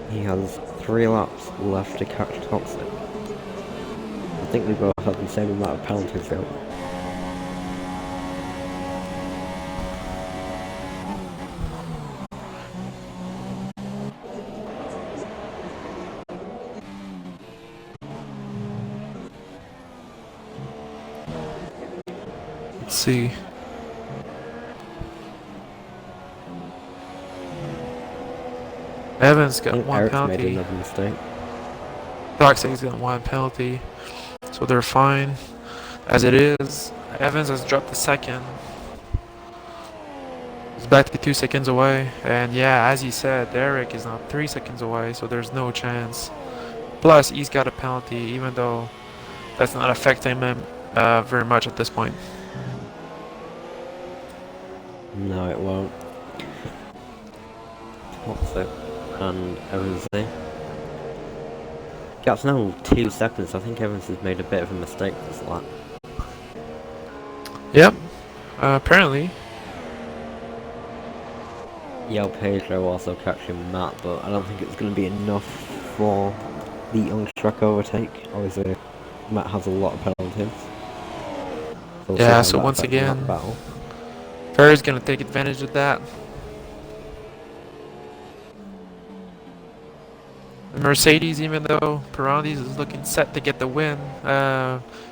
He has 3 laps left to catch Toxic. I think we both have the same amount of penalties though.
Let's see. Evans got 1
Eric's
penalty.
made another mistake.
Toxic's got 1 penalty, so they're fine as it is. Evans has dropped the 2nd. He's back to 2 seconds away, and yeah, as you said, Eric is now 3 seconds away, so there's no chance. Plus, he's got a penalty, even though that's not affecting him very much at this point.
No, it won't. Toxic and Evans Gap's now 2 seconds. I think Evans has made a bit of a mistake this lap.
Yep. Apparently.
Yao Pedro also catching Matt, but I don't think it's going to be enough for the young track overtake. Obviously, Matt has a lot of penalties. So we'll see
Yeah,
how
so
that
once
affects the
again,
battle.
Ferrari's gonna take advantage of that. Mercedes, even though Pirelli's is looking set to get the win,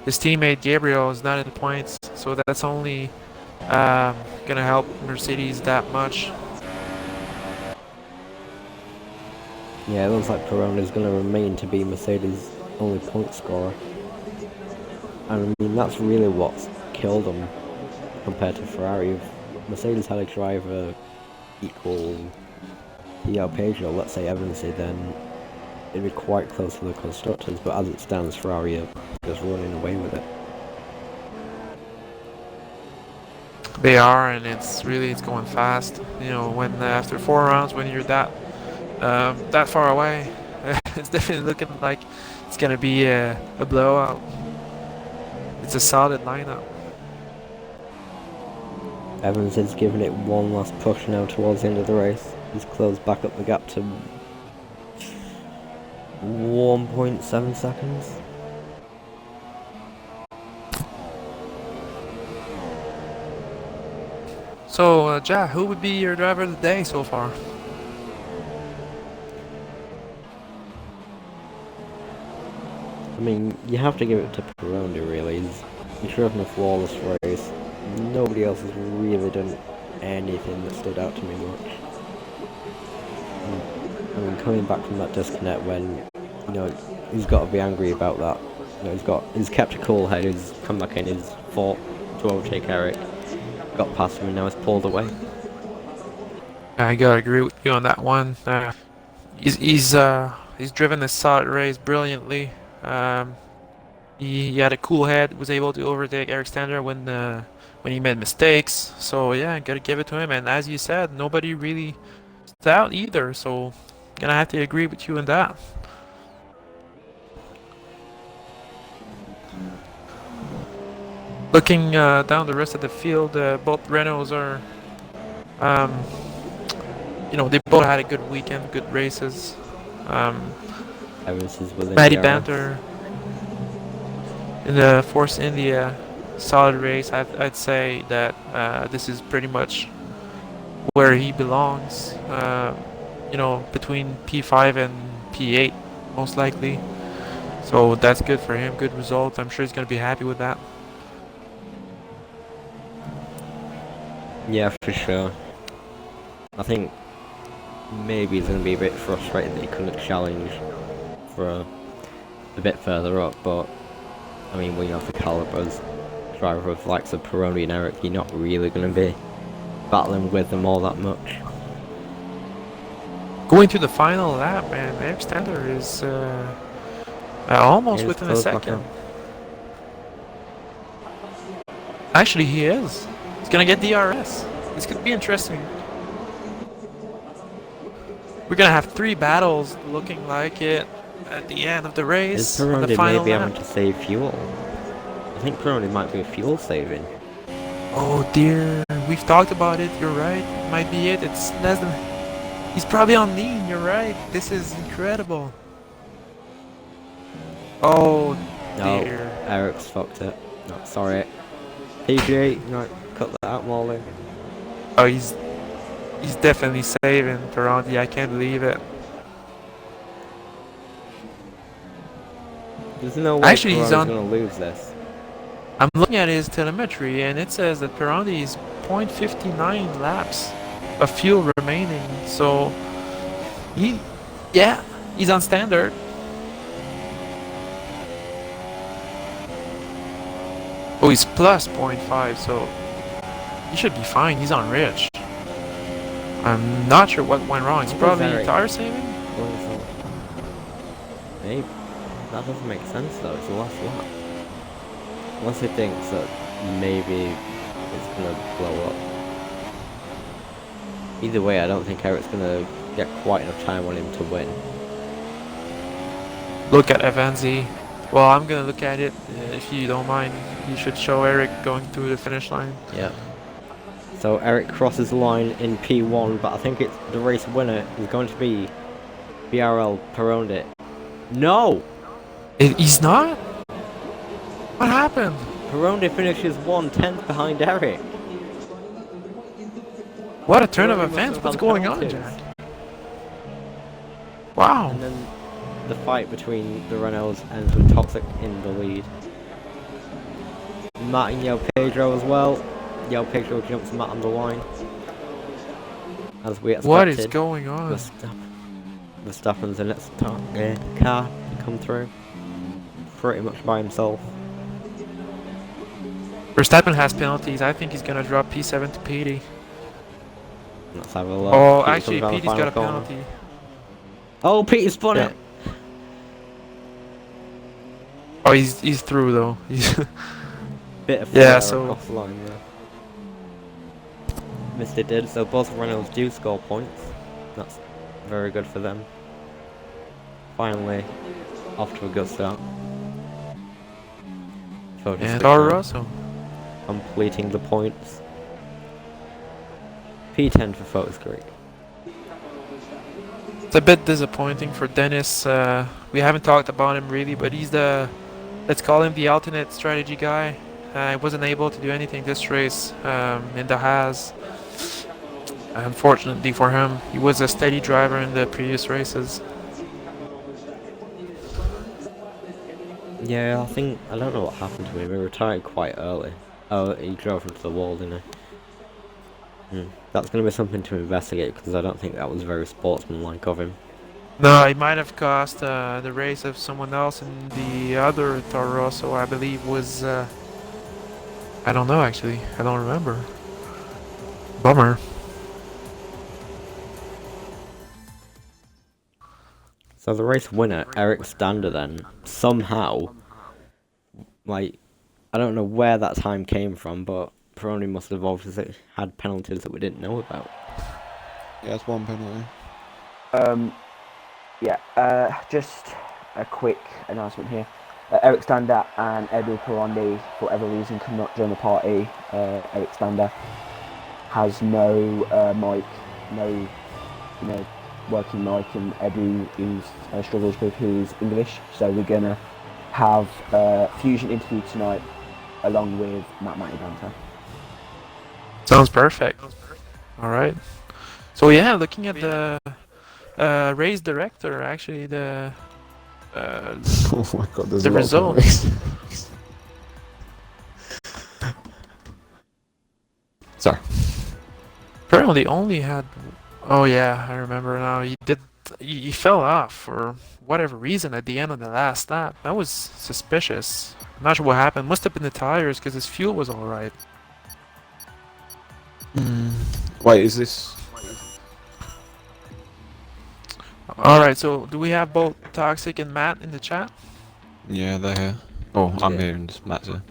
his teammate Gabriel is not in the points, so that's only gonna help Mercedes that much.
Yeah, it looks like Perron is going to remain to be Mercedes' only point scorer. And I mean, that's really what's killed them compared to Ferrari. If Mercedes had a driver equal Yao Pedro, let's say Evans, then it'd be quite close to the constructors, but as it stands, Ferrari are just running away with it.
They are, and it's going fast. You know, when after 4 rounds, when you're that far away, it's definitely looking like it's gonna be a blowout. It's a solid lineup.
Evans is giving it one last push now towards the end of the race. He's closed back up the gap to 1.7 seconds.
So, Jack, who would be your driver of the day so far?
I mean, you have to give it to Peroni, really. He's driven a flawless race. Nobody else has really done anything that stood out to me much. I mean, coming back from that disconnect when, you know, he's got to be angry about that. You know, he's kept a cool head, he's come back in, he's fought to overtake Eric, got past him, and now he's pulled away.
I gotta agree with you on that one. He's driven this solid race brilliantly. He had a cool head, was able to overtake Eric Stander when he made mistakes. So yeah, gotta give it to him. And as you said, nobody really stood out either. So gonna have to agree with you on that. Looking down the rest of the field, both Renaults are, you know, they both had a good weekend, good races.
Evans is within
Matty
DRS.
Banter in the Force India, solid race. I'd say that this is pretty much where he belongs. You know, between P5 and P8, most likely. So that's good for him. Good result. I'm sure he's gonna be happy with that.
Yeah, for sure. I think maybe he's going to be a bit frustrated that he couldn't challenge for a bit further up, but I mean, when you have the calibers driver of likes of Peroni and Eric, you're not really going to be battling with them all that much.
Going to the final lap, man, Eric Stander is almost
He's
within a
close back
second.
up.
Actually, he is. He's gonna get DRS. This could be interesting. We're gonna have 3 battles looking like it at the end of the race.
Is
On the
Peroni
final
maybe
lap.
having to save fuel? I think Peroni might be fuel saving.
Oh dear, we've talked about it. You're right. Might be it. It's less than. He's probably on lean. You're right. This is incredible. Oh
No,
dear.
Eric's fucked it. No, sorry. PGA, no, cut that out, Molly.
Oh, he's definitely saving Ferrari. I can't believe it.
There's no way
Actually, he's
Peroni's
on.
gonna lose this.
I'm looking at his telemetry, and it says that Pirelli is 0.59 laps of fuel remaining. So, he's on standard. Oh, he's plus 0.5, so he should be fine. He's on rich. I'm not sure what went wrong. It's
What was
probably
Eric?
tire saving.
What is that? Maybe. That doesn't make sense though, it's the last lap. Unless he thinks that maybe it's gonna blow up. Either way, I don't think Eric's gonna get quite enough time on him to win.
look at Evanzi. Well, I'm gonna look at it. If you don't mind, you should show Eric going through the finish line.
Yeah. So Eric crosses the line in P1, but I think it's the race winner is going to be BRL Perondit. No!
He's not? What happened?
Perondit finishes 1/10 behind Eric.
What a turn of
Perondit must
events.
have
What's
had
going on,
penalties.
Jack? Wow.
And then the fight between the Renaults ends with Toxic in the lead. Matt and Yao Pedro as well. Yao Pedro jumps Matt on the line. As we expected.
What is going on?
Verstappen's in its car to come through. Pretty much by himself.
Verstappen has penalties. I think he's gonna drop P7 to Petey.
Let's have a look.
Oh,
Petey
actually,
comes around the
Petey's got a
final corner.
penalty.
Oh, Petey spun
Yeah.
it!
Oh, he's through though. He's
Bit of
Yeah,
flare
so-
across the line there. Mr. did, so both Reynolds do score points. That's very good for them. Finally, off to a good start.
and Toro Rosso.
Completing the points. P10 for Photos Creek.
It's a bit disappointing for Dennis. We haven't talked about him really, but he's the, let's call him the alternate strategy guy. He wasn't able to do anything this race in the Haas. Unfortunately for him, he was a steady driver in the previous races.
Yeah, I don't know what happened to him. He retired quite early. Oh, he drove into the wall, didn't he? That's going to be something to investigate, because I don't think that was very sportsmanlike of him.
No, he might have cost the race of someone else, and the other Toro Rosso, I believe, was... I don't know, actually. I don't remember. Bummer.
So the race winner, Eric Stander, then, somehow, like, I don't know where that time came from, but Peroni must have obviously had penalties that we didn't know about.
Yeah, that's one penalty.
Just a quick announcement here. Eric Stander and Edu Perondi, for whatever reason, could not join the party. Eric Stander has no mic, no working mic, and Edu struggles with his English. So we're gonna have a Fusion interview tonight, along with Matt Banter.
Sounds perfect. Alright. So yeah, looking at the race director, actually, the
Oh my god, there's
the
a lot
result.
of penalties. Sorry.
Apparently only had... Oh yeah, I remember now. He fell off for whatever reason at the end of the last lap. That was suspicious. I'm not sure what happened. Must have been the tires, because his fuel was alright.
Wait, is this...
Alright, so do we have both Toxic and Matt in the chat?
Yeah, they're here. Oh, I'm
Yeah.
here and Matt's here.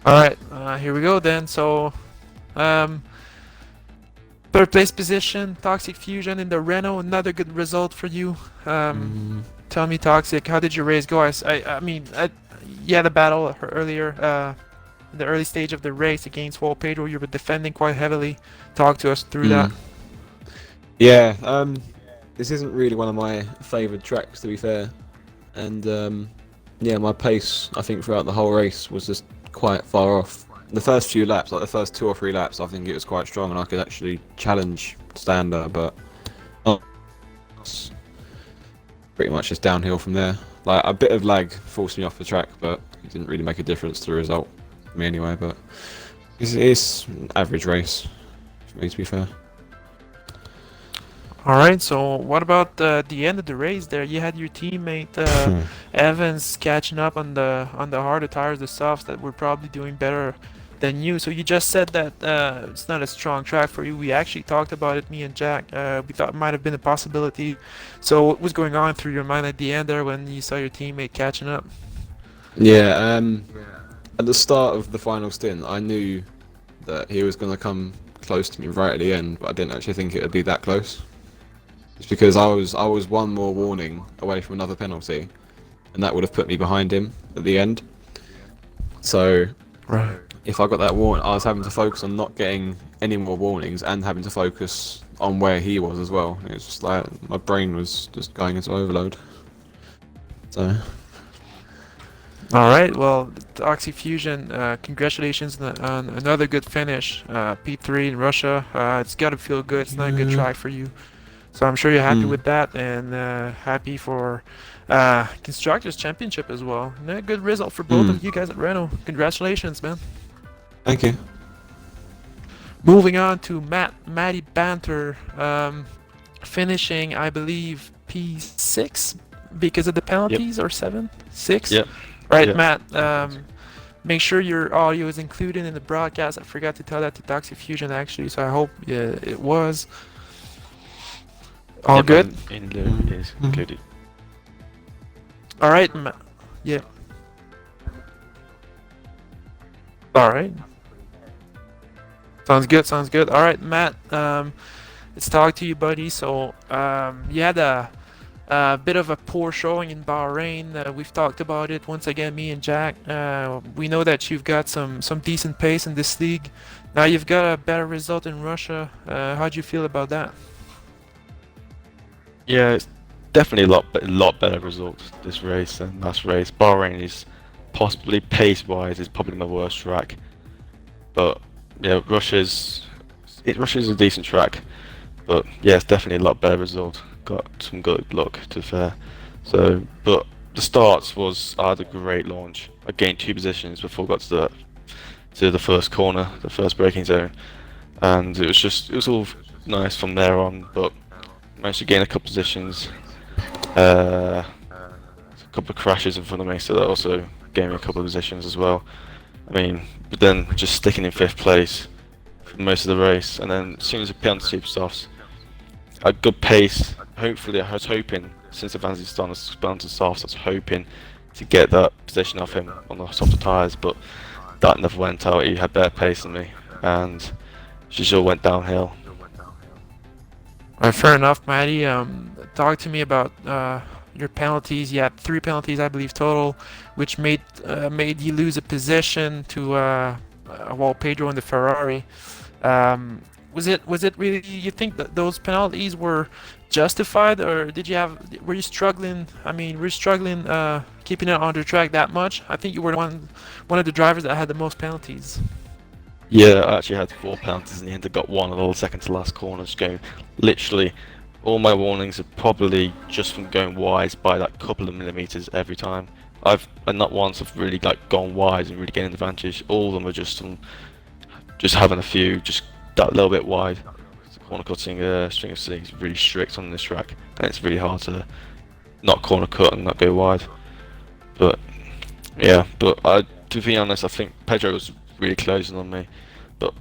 Alright, here we go then. So, third place position, Toxic Fusion in the Renault. Another good result for you. Tell me, Toxic, how did your race go? You had a battle earlier, in the early stage of the race against Wall Pedro. You were defending quite heavily. Talk to us through that.
Yeah, this isn't really one of my favoured tracks, to be fair. And yeah, my pace, I think, throughout the whole race was just quite far off. The first few laps, like the first 2 or 3 laps, I think it was quite strong and I could actually challenge Stander, but it's pretty much just downhill from there. Like, a bit of lag forced me off the track, but it didn't really make a difference to the result for me anyway. But it's an average race for me, to be fair.
Alright, so what about the end of the race there? You had your teammate Evans catching up on the harder tires, the softs that were probably doing better than you. So you just said that it's not a strong track for you. We actually talked about it, me and Jack. We thought it might have been a possibility. So what was going on through your mind at the end there when you saw your teammate catching up?
Yeah, at the start of the final stint, I knew that he was going to come close to me right at the end, but I didn't actually think it would be that close. It's because I was one more warning away from another penalty, and that would have put me behind him at the end. So
Right.
if I got that warning, I was having to focus on not getting any more warnings and having to focus on where he was as well. It was just like my brain was just going into overload. So
All right. Well, Toxic Fusion, congratulations on another good finish. P3 in Russia. It's got to feel good. It's not a good track for you. So I'm sure you're happy with that, and happy for Constructors Championship as well. And a good result for both of you guys at Renault. Congratulations, man.
thank you.
Moving on to Matty Banter, finishing, I believe, P6 because of the penalties, or 7? 6?
Yep.
Right,
Yep.
Matt. Make sure your audio is included in the broadcast. I forgot to tell that to Toxic Fusion actually, so I hope it was. All
Yep,
good?
In there is included.
All right, yeah. All right. Sounds good. Sounds good. All right, Matt. Let's talk to you, buddy. So, you had a bit of a poor showing in Bahrain. We've talked about it once again, me and Jack. We know that you've got some decent pace in this league. Now you've got a better result in Russia. How do you feel about that?
Yeah, it's definitely a lot better results this race than last race. Bahrain is possibly pace-wise is probably my worst track, but yeah, Russia's a decent track, but yeah, it's definitely a lot better result. Got some good luck, to be fair. So, but the starts I had a great launch. I gained 2 positions before I got to the first corner, the first braking zone, and it was all nice from there on. But managed to gain a couple positions. A couple of crashes in front of me, so that also gave me a couple of positions as well. I mean, but then just sticking in 5th place for most of the race, and then as soon as the penalty super softs, a good pace. Hopefully, I was hoping, since the Van's done to softs, I was hoping to get that position off him on the softer tyres, but that never went out. He had better pace than me, and she just all went downhill.
Fair enough, Matty. Talk to me about your penalties. You had 3 penalties, I believe, total, which made you lose a position to Pedro in the Ferrari. Was it really? You think that those penalties were justified, or were you struggling? I mean, were you struggling keeping it on the track that much? I think you were one of the drivers that had the most penalties.
Yeah, I actually had 4 penalties in the end. I got one of the second to last corners going. Literally, all my warnings are probably just from going wide by that couple of millimeters every time. And not once I've really gone wide and really gained an advantage. All of them are just having a few, just that little bit wide. Corner cutting string of C is really strict on this track, and it's really hard to not corner cut and not go wide. But yeah, to be honest, I think Pedro was really closing on me, but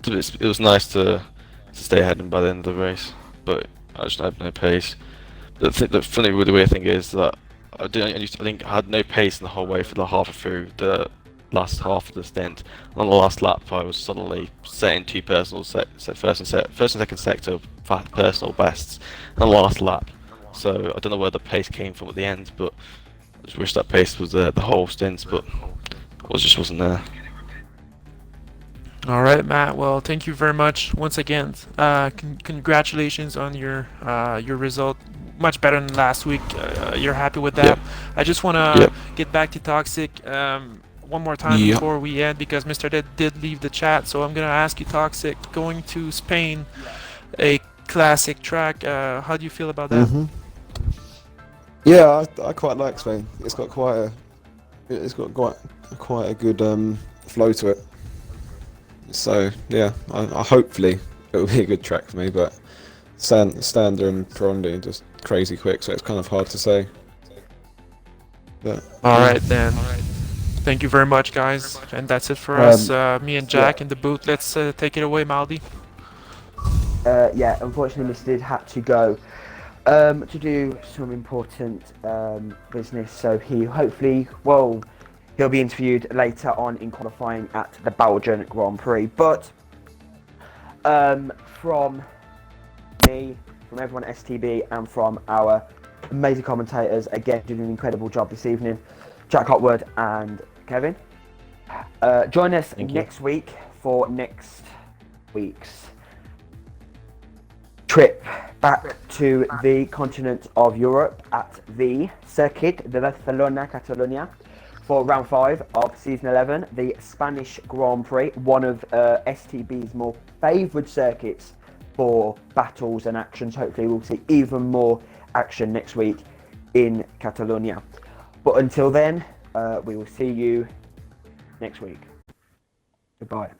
it was nice to stay ahead of him by the end of the race. But I just had no pace. The funny, the weird thing is that I think I had no pace in the whole way for the half through the last half of the stint. And on the last lap, I was suddenly setting 2 personal first and second sector personal bests on the last lap. So I don't know where the pace came from at the end, but I just wish that pace was there the whole stint, but it just wasn't there.
All right, Matt. Well, thank you very much once again. Congratulations on your result. Much better than last week. You're happy with that?
Yep.
I just want to
Yep.
get back to Toxic one more time
Yep.
before we end, because Mr. Dead did leave the chat. So I'm gonna ask you, Toxic, going to Spain, a classic track. How do you feel about that?
Yeah, I quite like Spain. It's got quite a good flow to it. So yeah, I hopefully it will be a good track for me. But Stander and Perondi are just crazy quick, so it's kind of hard to say. But
All right then. Thank you very much, guys, and that's it for us. Me and Jack in the booth. Let's take it away, Maldi.
Yeah, unfortunately, Mr. did have to go to do some important business, so he'll be interviewed later on in qualifying at the Belgian Grand Prix. But from me, from everyone at STB and from our amazing commentators, again doing an incredible job this evening, Jack Hopwood and Kevin. Join us next week for next week's trip back to the continent of Europe at the Circuit de Barcelona, Catalonia, for round 5 of season 11, the Spanish Grand Prix, one of STB's more favoured circuits for battles and actions. Hopefully we'll see even more action next week in Catalonia. But until then, we will see you next week. Goodbye.